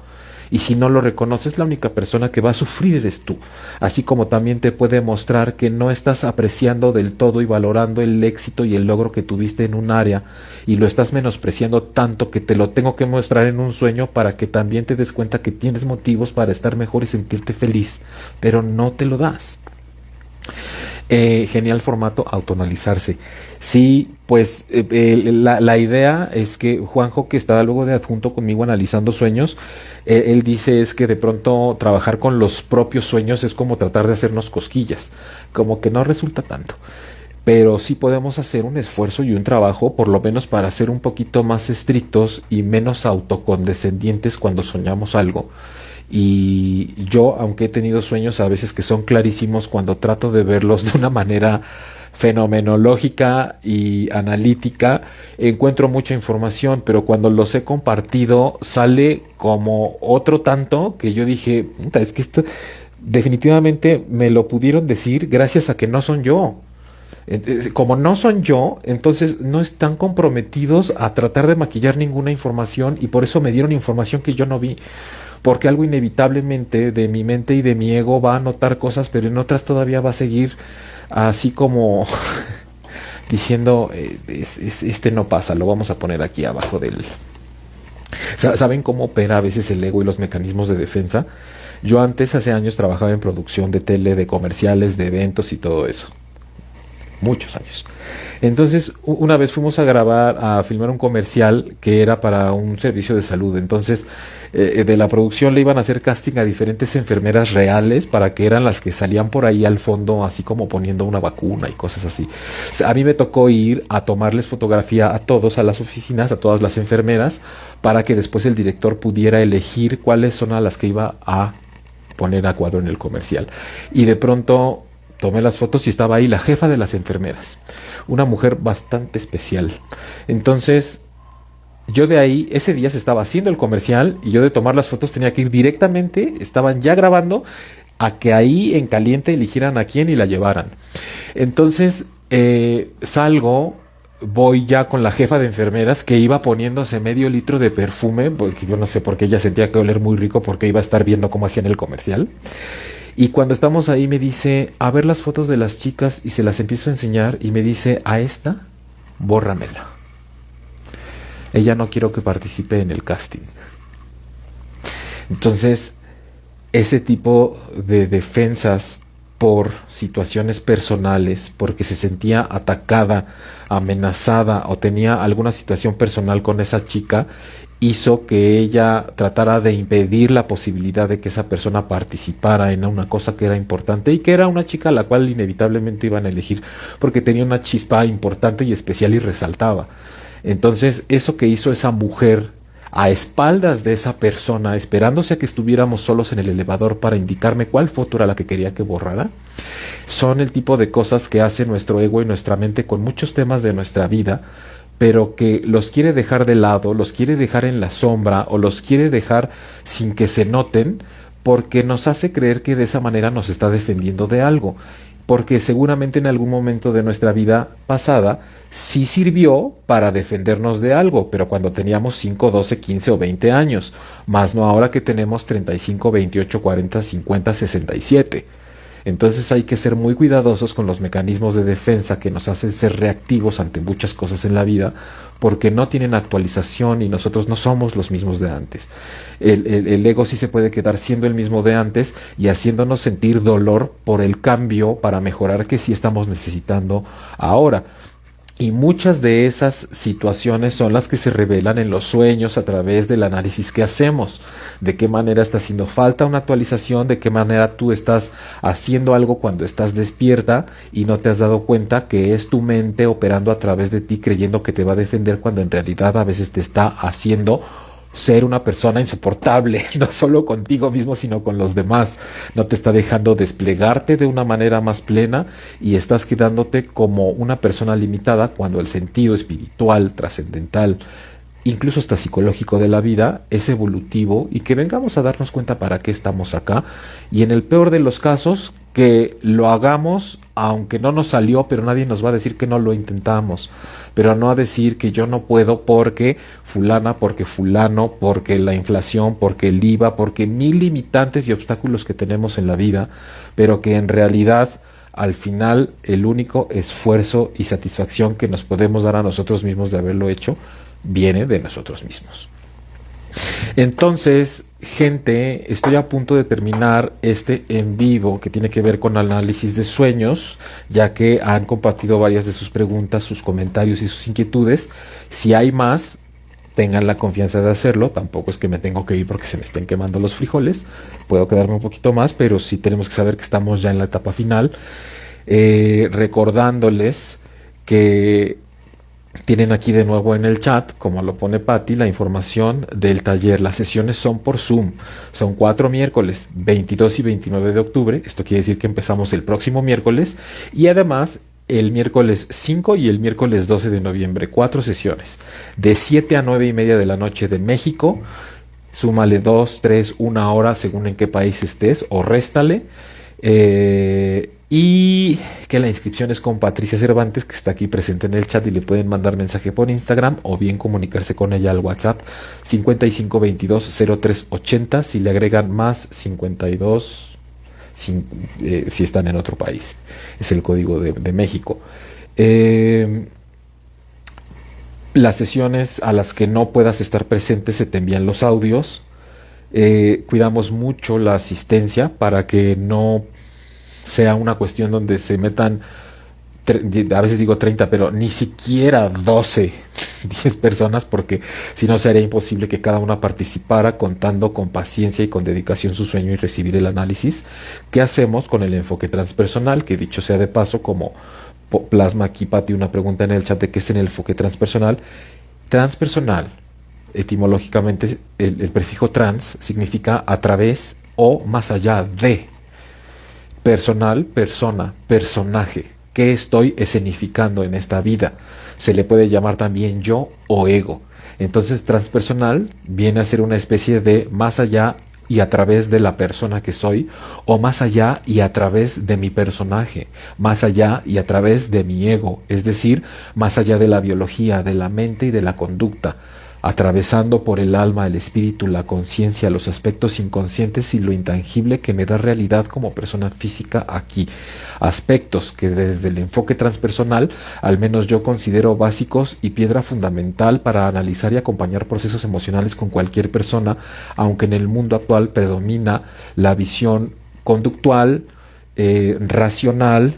Y si no lo reconoces, la única persona que va a sufrir eres tú. Así como también te puede mostrar que no estás apreciando del todo y valorando el éxito y el logro que tuviste en un área y lo estás menospreciando tanto que te lo tengo que mostrar en un sueño para que también te des cuenta que tienes motivos para estar mejor y sentirte feliz, pero no te lo das. Genial formato, autoanalizarse. Sí, pues la idea es que Juanjo, que está luego de adjunto conmigo analizando sueños, él dice es que de pronto trabajar con los propios sueños es como tratar de hacernos cosquillas, como que no resulta tanto. Pero sí podemos hacer un esfuerzo y un trabajo, por lo menos para ser un poquito más estrictos y menos autocondescendientes cuando soñamos algo. Y yo, aunque he tenido sueños a veces que son clarísimos, cuando trato de verlos de una manera fenomenológica y analítica, encuentro mucha información, pero cuando los he compartido sale como otro tanto que yo dije, "Puta, es que esto definitivamente me lo pudieron decir gracias a que no son yo". Como no son yo, entonces no están comprometidos a tratar de maquillar ninguna información y por eso me dieron información que yo no vi. Porque algo inevitablemente de mi mente y de mi ego va a notar cosas, pero en otras todavía va a seguir así como diciendo, este no pasa, lo vamos a poner aquí abajo del... ¿Saben cómo opera a veces el ego y los mecanismos de defensa? Yo antes, hace años, trabajaba en producción de tele, de comerciales, de eventos y todo eso. Muchos años. Entonces, una vez fuimos a filmar un comercial que era para un servicio de salud. Entonces, de la producción le iban a hacer casting a diferentes enfermeras reales para que eran las que salían por ahí al fondo, así como poniendo una vacuna y cosas así. A mí me tocó ir a tomarles fotografía a todos, a las oficinas, a todas las enfermeras, para que después el director pudiera elegir cuáles son a las que iba a poner a cuadro en el comercial. Y de pronto tomé las fotos y estaba ahí la jefa de las enfermeras, una mujer bastante especial. Entonces, yo de ahí, ese día se estaba haciendo el comercial y yo de tomar las fotos tenía que ir directamente, estaban ya grabando, a que ahí en caliente eligieran a quién y la llevaran. Entonces, salgo, voy ya con la jefa de enfermeras que iba poniéndose medio litro de perfume, porque yo no sé por qué ella sentía que oler muy rico porque iba a estar viendo cómo hacían el comercial. Y cuando estamos ahí me dice, a ver las fotos de las chicas, y se las empiezo a enseñar y me dice, a esta, bórramela. Ella no quiero que participe en el casting. Entonces, ese tipo de defensas por situaciones personales, porque se sentía atacada, amenazada o tenía alguna situación personal con esa chica, hizo que ella tratara de impedir la posibilidad de que esa persona participara en una cosa que era importante y que era una chica a la cual inevitablemente iban a elegir porque tenía una chispa importante y especial y resaltaba. Entonces, eso que hizo esa mujer a espaldas de esa persona, esperándose a que estuviéramos solos en el elevador para indicarme cuál foto era la que quería que borrara, son el tipo de cosas que hace nuestro ego y nuestra mente con muchos temas de nuestra vida, pero que los quiere dejar de lado, los quiere dejar en la sombra o los quiere dejar sin que se noten, porque nos hace creer que de esa manera nos está defendiendo de algo, porque seguramente en algún momento de nuestra vida pasada sí sirvió para defendernos de algo, pero cuando teníamos 5, 12, 15 o 20 años, más no ahora que tenemos 35, 28, 40, 50, 67. Entonces hay que ser muy cuidadosos con los mecanismos de defensa que nos hacen ser reactivos ante muchas cosas en la vida, porque no tienen actualización y nosotros no somos los mismos de antes. El ego sí se puede quedar siendo el mismo de antes y haciéndonos sentir dolor por el cambio para mejorar que sí estamos necesitando ahora. Y muchas de esas situaciones son las que se revelan en los sueños a través del análisis que hacemos. De qué manera está haciendo falta una actualización, de qué manera tú estás haciendo algo cuando estás despierta y no te has dado cuenta que es tu mente operando a través de ti creyendo que te va a defender cuando en realidad a veces te está haciendo ser una persona insoportable, no solo contigo mismo, sino con los demás. No te está dejando desplegarte de una manera más plena y estás quedándote como una persona limitada cuando el sentido espiritual, trascendental, incluso hasta psicológico de la vida es evolutivo y que vengamos a darnos cuenta para qué estamos acá y en el peor de los casos que lo hagamos aunque no nos salió, pero nadie nos va a decir que no lo intentamos, pero no a decir que yo no puedo porque fulana, porque fulano, porque la inflación, porque el IVA, porque mil limitantes y obstáculos que tenemos en la vida, pero que en realidad al final el único esfuerzo y satisfacción que nos podemos dar a nosotros mismos de haberlo hecho viene de nosotros mismos. Entonces, gente, estoy a punto de terminar este en vivo que tiene que ver con análisis de sueños, ya que han compartido varias de sus preguntas, sus comentarios y sus inquietudes. Si hay más, tengan la confianza de hacerlo. Tampoco es que me tengo que ir porque se me estén quemando los frijoles. Puedo quedarme un poquito más, pero sí tenemos que saber que estamos ya en la etapa final. Recordándoles que tienen aquí de nuevo en el chat, como lo pone Patti, la información del taller. Las sesiones son por Zoom. Son 4 miércoles, 22 y 29 de octubre. Esto quiere decir que empezamos el próximo miércoles. Y además, el miércoles 5 y el miércoles 12 de noviembre. 4 sesiones. De 7 a 9 y media de la noche de México. Súmale 2, 3, 1 hora según en qué país estés. O réstale. Y que la inscripción es con Patricia Cervantes, que está aquí presente en el chat, y le pueden mandar mensaje por Instagram o bien comunicarse con ella al WhatsApp 5522-0380. Si le agregan más 52, si están en otro país, es el código de México. Las sesiones a las que no puedas estar presente se te envían los audios. Cuidamos mucho la asistencia para que no sea una cuestión donde se metan, a veces digo 30, pero ni siquiera 12, 10 personas, porque si no sería imposible que cada una participara contando con paciencia y con dedicación su sueño y recibir el análisis que hacemos con el enfoque transpersonal, que dicho sea de paso, como plasma aquí Patti una pregunta en el chat de qué es el enfoque transpersonal. Transpersonal, etimológicamente el prefijo trans significa a través o más allá de. Personal, persona, personaje. ¿Qué estoy escenificando en esta vida? Se le puede llamar también yo o ego. Entonces, transpersonal viene a ser una especie de más allá y a través de la persona que soy, o más allá y a través de mi personaje, más allá y a través de mi ego, es decir, más allá de la biología, de la mente y de la conducta, atravesando por el alma, el espíritu, la conciencia, los aspectos inconscientes y lo intangible que me da realidad como persona física aquí. Aspectos que desde el enfoque transpersonal, al menos yo considero básicos y piedra fundamental para analizar y acompañar procesos emocionales con cualquier persona, aunque en el mundo actual predomina la visión conductual, racional,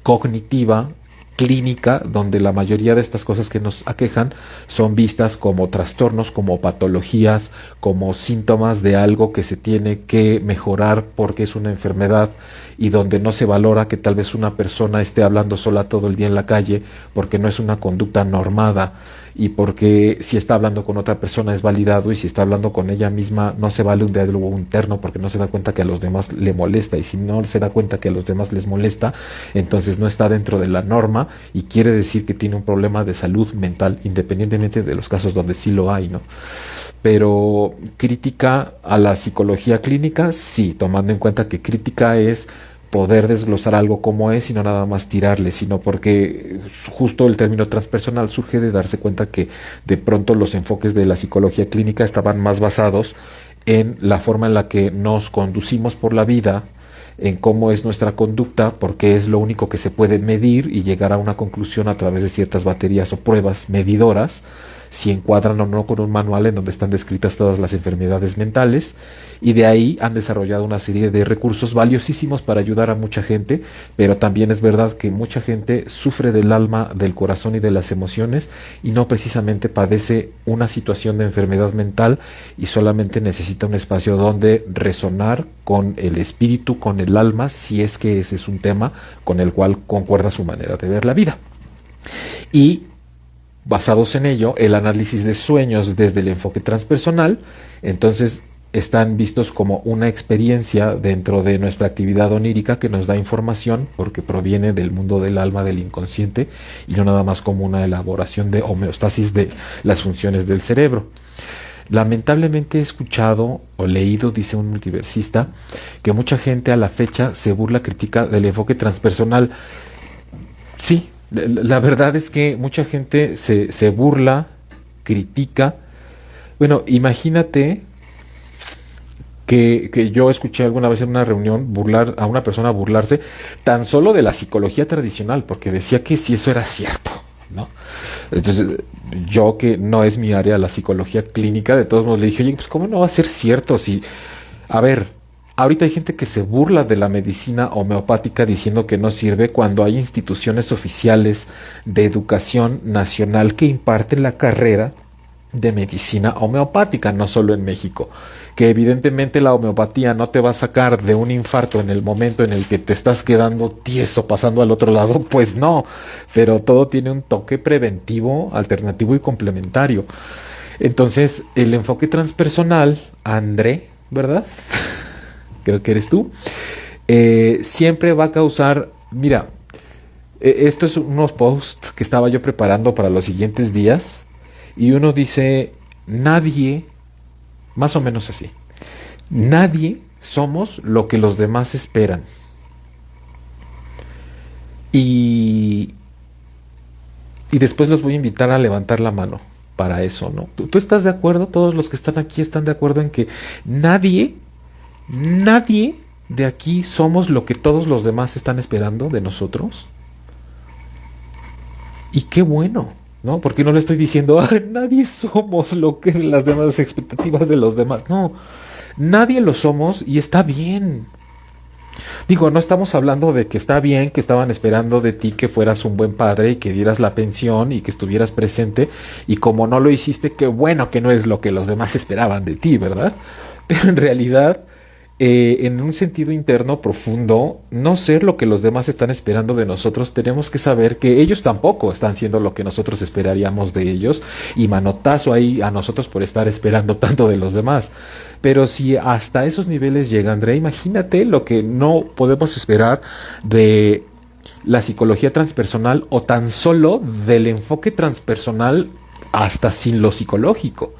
cognitiva, clínica, donde la mayoría de estas cosas que nos aquejan son vistas como trastornos, como patologías, como síntomas de algo que se tiene que mejorar porque es una enfermedad, y donde no se valora que tal vez una persona esté hablando sola todo el día en la calle porque no es una conducta normada, y porque si está hablando con otra persona es validado, y si está hablando con ella misma no se vale un diálogo interno porque no se da cuenta que a los demás le molesta, y si no se da cuenta que a los demás les molesta, entonces no está dentro de la norma y quiere decir que tiene un problema de salud mental, independientemente de los casos donde sí lo hay, ¿no? Pero crítica a la psicología clínica, sí, tomando en cuenta que crítica es poder desglosar algo como es y no nada más tirarle, sino porque justo el término transpersonal surge de darse cuenta que de pronto los enfoques de la psicología clínica estaban más basados en la forma en la que nos conducimos por la vida, en cómo es nuestra conducta, porque es lo único que se puede medir y llegar a una conclusión a través de ciertas baterías o pruebas medidoras, si encuadran o no con un manual en donde están descritas todas las enfermedades mentales, y de ahí han desarrollado una serie de recursos valiosísimos para ayudar a mucha gente, pero también es verdad que mucha gente sufre del alma, del corazón y de las emociones, y no precisamente padece una situación de enfermedad mental, y solamente necesita un espacio donde resonar con el espíritu, con el alma, si es que ese es un tema con el cual concuerda su manera de ver la vida. Y basados en ello, el análisis de sueños desde el enfoque transpersonal, entonces están vistos como una experiencia dentro de nuestra actividad onírica que nos da información porque proviene del mundo del alma, del inconsciente, y no nada más como una elaboración de homeostasis de las funciones del cerebro. Lamentablemente he escuchado o leído, dice un multiversista, que mucha gente a la fecha se burla, critica del enfoque transpersonal. Sí, la verdad es que mucha gente se burla, critica. Bueno, imagínate que yo escuché alguna vez en una reunión burlar a una persona burlarse tan solo de la psicología tradicional, porque decía que si eso era cierto, ¿no? Entonces, yo que no es mi área la psicología clínica, de todos modos le dije, oye, pues ¿cómo no va a ser cierto si, a ver, ahorita hay gente que se burla de la medicina homeopática diciendo que no sirve cuando hay instituciones oficiales de educación nacional que imparten la carrera de medicina homeopática, no solo en México, que evidentemente la homeopatía no te va a sacar de un infarto en el momento en el que te estás quedando tieso pasando al otro lado, pues no, pero todo tiene un toque preventivo, alternativo y complementario. Entonces, el enfoque transpersonal, André, ¿verdad? Creo que eres tú, siempre va a causar, mira, esto es unos posts que estaba yo preparando para los siguientes días. Y uno dice, nadie, más o menos así, nadie somos lo que los demás esperan. Y, y después los voy a invitar a levantar la mano para eso, ¿no? ¿Tú estás de acuerdo? Todos los que están aquí están de acuerdo en que nadie de aquí somos lo que todos los demás están esperando de nosotros. Y qué bueno, ¿no? Porque no le estoy diciendo, nadie somos lo que las demás expectativas de los demás. No, nadie lo somos y está bien. Digo, no estamos hablando de que está bien, que estaban esperando de ti que fueras un buen padre y que dieras la pensión y que estuvieras presente. Y como no lo hiciste, qué bueno que no es lo que los demás esperaban de ti, ¿verdad? Pero en realidad, en un sentido interno profundo, no ser lo que los demás están esperando de nosotros, tenemos que saber que ellos tampoco están siendo lo que nosotros esperaríamos de ellos, y manotazo ahí a nosotros por estar esperando tanto de los demás. Pero si hasta esos niveles llega, Andrea, imagínate lo que no podemos esperar de la psicología transpersonal o tan solo del enfoque transpersonal hasta sin lo psicológico,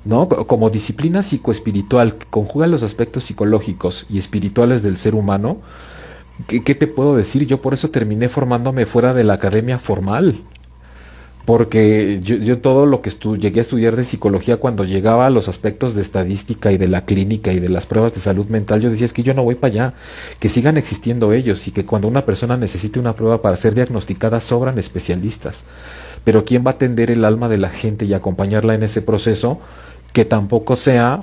¿no? Como disciplina psicoespiritual que conjuga los aspectos psicológicos y espirituales del ser humano. ¿Qué te puedo decir? Yo por eso terminé formándome fuera de la academia formal, porque yo todo lo que llegué a estudiar de psicología, cuando llegaba a los aspectos de estadística y de la clínica y de las pruebas de salud mental, yo decía, es que yo no voy para allá, que sigan existiendo ellos, y que cuando una persona necesite una prueba para ser diagnosticada sobran especialistas, pero ¿quién va a atender el alma de la gente y acompañarla en ese proceso? Que tampoco sea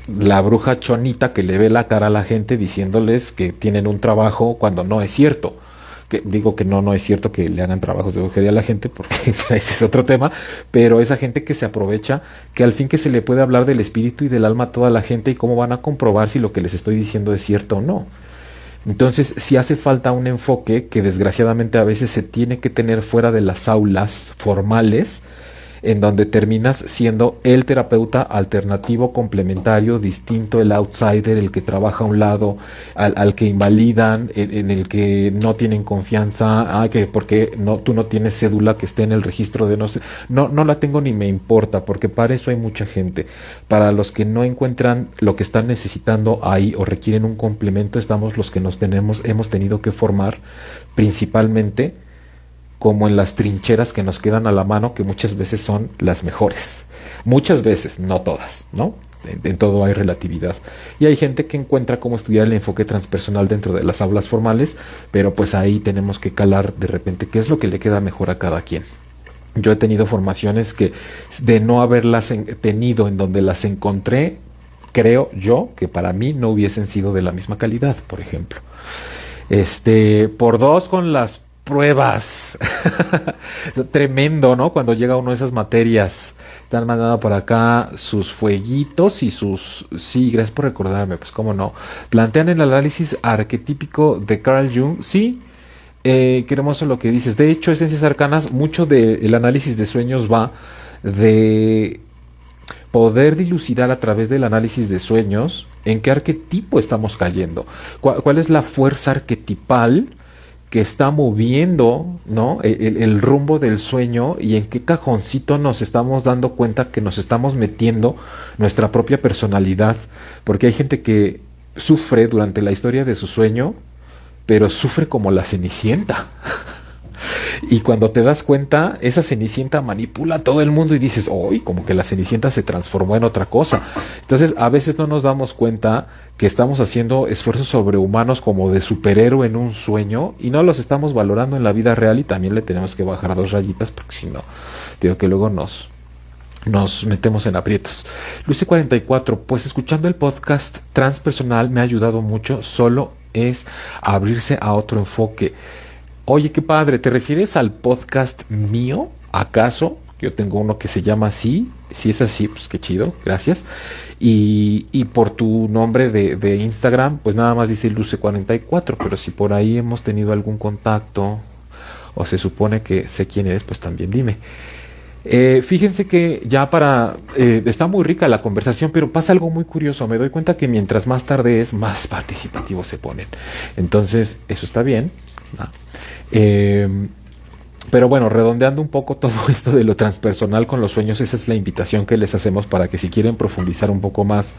la bruja chonita que le ve la cara a la gente diciéndoles que tienen un trabajo cuando no es cierto. Que digo que no es cierto que le hagan trabajos de brujería a la gente, porque ese es otro tema, pero esa gente que se aprovecha, que al fin que se le puede hablar del espíritu y del alma a toda la gente, y cómo van a comprobar si lo que les estoy diciendo es cierto o no. Entonces, si hace falta un enfoque que desgraciadamente a veces se tiene que tener fuera de las aulas formales, en donde terminas siendo el terapeuta alternativo, complementario, distinto, el outsider, el que trabaja a un lado, al que invalidan, en el que no tienen confianza, que porque tú no tienes cédula que esté en el registro de no sé, no la tengo ni me importa, porque para eso hay mucha gente. Para los que no encuentran lo que están necesitando ahí o requieren un complemento, estamos los que hemos tenido que formar principalmente como en las trincheras que nos quedan a la mano, que muchas veces son las mejores. Muchas veces, no todas, ¿no? En todo hay relatividad. Y hay gente que encuentra cómo estudiar el enfoque transpersonal dentro de las aulas formales, pero pues ahí tenemos que calar de repente qué es lo que le queda mejor a cada quien. Yo he tenido formaciones que, de no haberlas tenido en donde las encontré, creo yo que para mí no hubiesen sido de la misma calidad, por ejemplo. Por dos con las pruebas. Tremendo, ¿no? Cuando llega uno de esas materias, están mandando por acá sus fueguitos y sus... Sí, gracias por recordarme, pues cómo no. Plantean el análisis arquetípico de Carl Jung. Sí, qué hermoso lo que dices. De hecho, Esencias Arcanas, mucho del análisis de sueños va de poder dilucidar a través del análisis de sueños en qué arquetipo estamos cayendo. ¿Cuál es la fuerza arquetipal que está moviendo, ¿no? El rumbo del sueño y en qué cajoncito nos estamos dando cuenta que nos estamos metiendo nuestra propia personalidad. Porque hay gente que sufre durante la historia de su sueño, pero sufre como la Cenicienta. Y cuando te das cuenta, esa Cenicienta manipula a todo el mundo y dices, ¡ay! Como que la Cenicienta se transformó en otra cosa. Entonces, a veces no nos damos cuenta que estamos haciendo esfuerzos sobrehumanos como de superhéroe en un sueño y no los estamos valorando en la vida real, y también le tenemos que bajar 2 rayitas porque si no, digo que luego nos metemos en aprietos. Luce44, pues escuchando el podcast transpersonal me ha ayudado mucho, solo es abrirse a otro enfoque. Oye, qué padre, ¿te refieres al podcast mío? ¿Acaso? Yo tengo uno que se llama así. Si es así, pues qué chido, gracias. Y por tu nombre de Instagram, pues nada más dice Luce44, pero si por ahí hemos tenido algún contacto o se supone que sé quién eres, pues también dime. Fíjense que ya está muy rica la conversación, pero pasa algo muy curioso. Me doy cuenta que mientras más tarde es, más participativos se ponen. Entonces, eso está bien, ¿no? Pero bueno, redondeando un poco todo esto de lo transpersonal con los sueños, esa es la invitación que les hacemos para que si quieren profundizar un poco más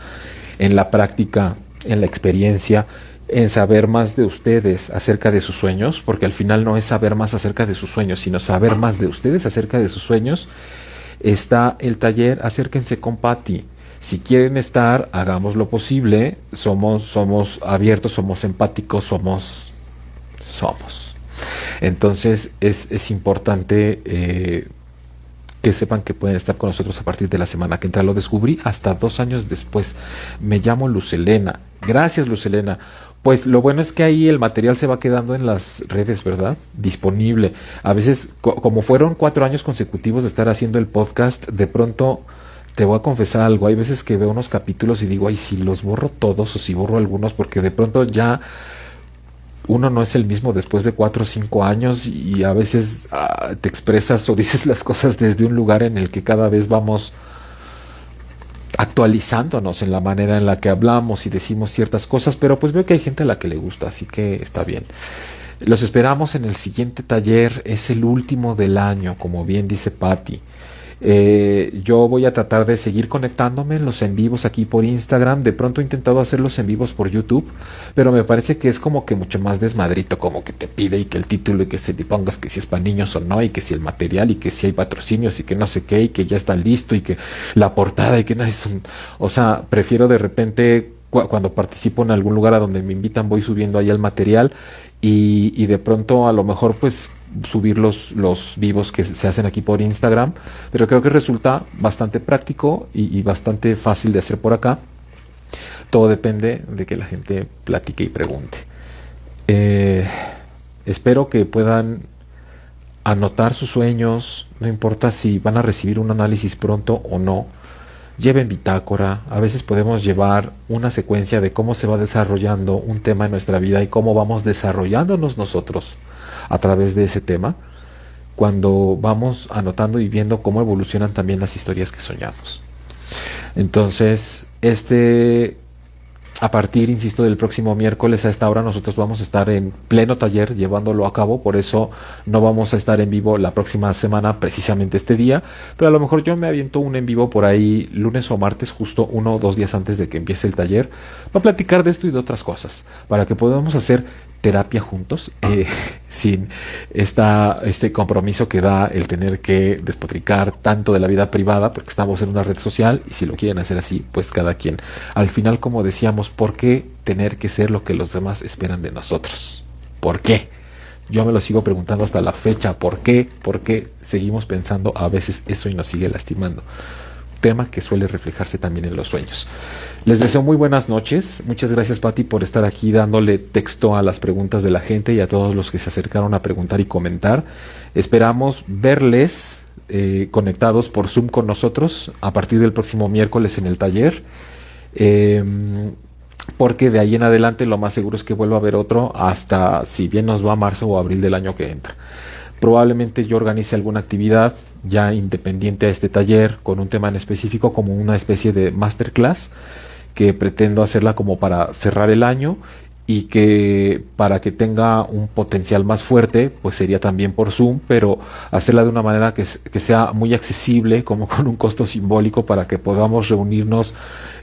en la práctica, en la experiencia, en saber más de ustedes acerca de sus sueños, porque al final no es saber más acerca de sus sueños, sino saber más de ustedes acerca de sus sueños, está el taller Acérquense con Patti. Si quieren estar, hagamos lo posible, somos abiertos, somos empáticos, somos. Entonces es importante que sepan que pueden estar con nosotros a partir de la semana que entra. Lo descubrí hasta 2 años después. Me llamo Lucelena. Gracias, Lucelena. Pues lo bueno es que ahí el material se va quedando en las redes, ¿verdad? Disponible. A veces, como fueron 4 años consecutivos de estar haciendo el podcast, de pronto te voy a confesar algo. Hay veces que veo unos capítulos y digo, ay, si los borro todos o si borro algunos, porque de pronto ya uno no es el mismo después de 4 o 5 años y a veces te expresas o dices las cosas desde un lugar en el que cada vez vamos actualizándonos en la manera en la que hablamos y decimos ciertas cosas, pero pues veo que hay gente a la que le gusta, así que está bien. Los esperamos en el siguiente taller, es el último del año, como bien dice Patti. Yo voy a tratar de seguir conectándome en los en vivos aquí por Instagram. De pronto he intentado hacer los en vivos por YouTube, pero me parece que es como que mucho más desmadrito, como que te pide y que el título y que se le pongas que si es para niños o no, y que si el material y que si hay patrocinios y que no sé qué y que ya está listo y que la portada y que no es un... O sea, prefiero de repente cuando participo en algún lugar a donde me invitan, voy subiendo ahí el material y de pronto a lo mejor pues subir los vivos que se hacen aquí por Instagram, pero creo que resulta bastante práctico y bastante fácil de hacer por acá. Todo depende de que la gente platique y pregunte. Espero que puedan anotar sus sueños, no importa si van a recibir un análisis pronto o no. Lleven bitácora. A veces podemos llevar una secuencia de cómo se va desarrollando un tema en nuestra vida y cómo vamos desarrollándonos nosotros a través de ese tema, cuando vamos anotando y viendo cómo evolucionan también las historias que soñamos. Entonces, a partir, insisto, del próximo miércoles a esta hora nosotros vamos a estar en pleno taller llevándolo a cabo, por eso no vamos a estar en vivo la próxima semana precisamente este día, pero a lo mejor yo me aviento un en vivo por ahí lunes o martes, justo 1 o 2 días antes de que empiece el taller, para platicar de esto y de otras cosas, para que podamos hacer terapia juntos, sin este compromiso que da el tener que despotricar tanto de la vida privada, porque estamos en una red social y si lo quieren hacer así, pues cada quien. Al final, como decíamos, ¿por qué tener que ser lo que los demás esperan de nosotros? ¿Por qué? Yo me lo sigo preguntando hasta la fecha. ¿Por qué? ¿Por qué seguimos pensando a veces eso y nos sigue lastimando? Tema que suele reflejarse también en los sueños. Les deseo muy buenas noches. Muchas gracias, Patti, por estar aquí dándole texto a las preguntas de la gente y a todos los que se acercaron a preguntar y comentar. Esperamos verles conectados por Zoom con nosotros a partir del próximo miércoles en el taller. Porque de ahí en adelante lo más seguro es que vuelva a haber otro hasta, si bien nos va, marzo o abril del año que entra. Probablemente yo organice alguna actividad ya independiente a este taller con un tema en específico, como una especie de masterclass que pretendo hacerla como para cerrar el año y que para que tenga un potencial más fuerte, pues sería también por Zoom, pero hacerla de una manera que sea muy accesible, como con un costo simbólico, para que podamos reunirnos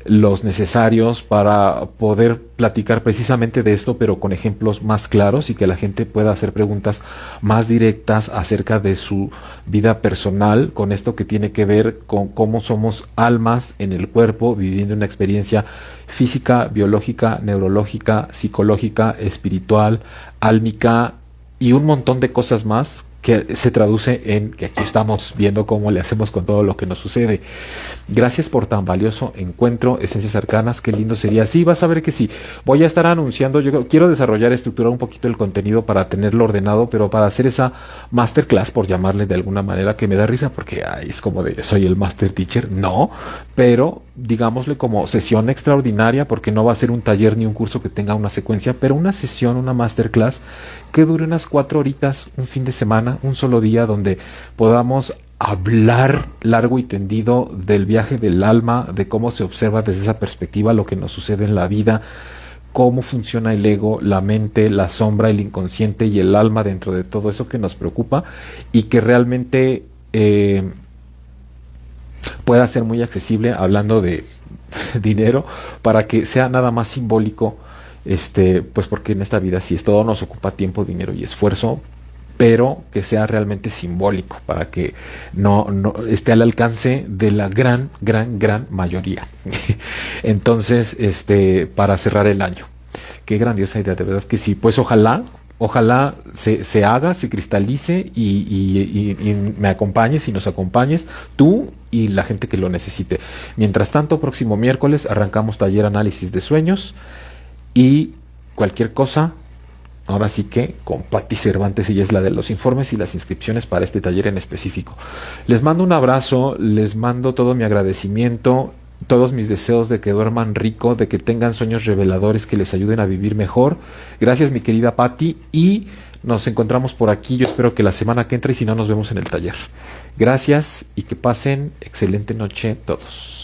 los necesarios para poder platicar precisamente de esto, pero con ejemplos más claros y que la gente pueda hacer preguntas más directas acerca de su vida personal, con esto que tiene que ver con cómo somos almas en el cuerpo, viviendo una experiencia física, biológica, neurológica, psicológica, espiritual, álmica y un montón de cosas más que se traduce en que aquí estamos viendo cómo le hacemos con todo lo que nos sucede. Gracias por tan valioso encuentro, Esencias Arcanas, qué lindo sería. Sí, vas a ver que sí, voy a estar anunciando, yo quiero desarrollar, estructurar un poquito el contenido para tenerlo ordenado, pero para hacer esa masterclass, por llamarle de alguna manera, que me da risa porque ay, es como de soy el master teacher, no, pero digámosle como sesión extraordinaria, porque no va a ser un taller ni un curso que tenga una secuencia, pero una sesión, una masterclass que dure unas 4 horitas, un fin de semana, un solo día, donde podamos hablar largo y tendido del viaje del alma, de cómo se observa desde esa perspectiva lo que nos sucede en la vida, cómo funciona el ego, la mente, la sombra, el inconsciente y el alma dentro de todo eso que nos preocupa y que realmente pueda ser muy accesible, hablando de dinero, para que sea nada más simbólico, pues porque en esta vida sí es todo, nos ocupa tiempo, dinero y esfuerzo, pero que sea realmente simbólico, para que no esté al alcance de la gran mayoría. Entonces, para cerrar el año. Qué grandiosa idea, de verdad que sí. Pues ojalá se haga, se cristalice y me acompañes y nos acompañes tú y la gente que lo necesite. Mientras tanto, próximo miércoles arrancamos taller análisis de sueños y cualquier cosa. Ahora sí que con Patti Cervantes, ella es la de los informes y las inscripciones para este taller en específico. Les mando un abrazo, les mando todo mi agradecimiento, todos mis deseos de que duerman rico, de que tengan sueños reveladores que les ayuden a vivir mejor. Gracias, mi querida Patti, y nos encontramos por aquí. Yo espero que la semana que entra y si no, nos vemos en el taller. Gracias y que pasen excelente noche todos.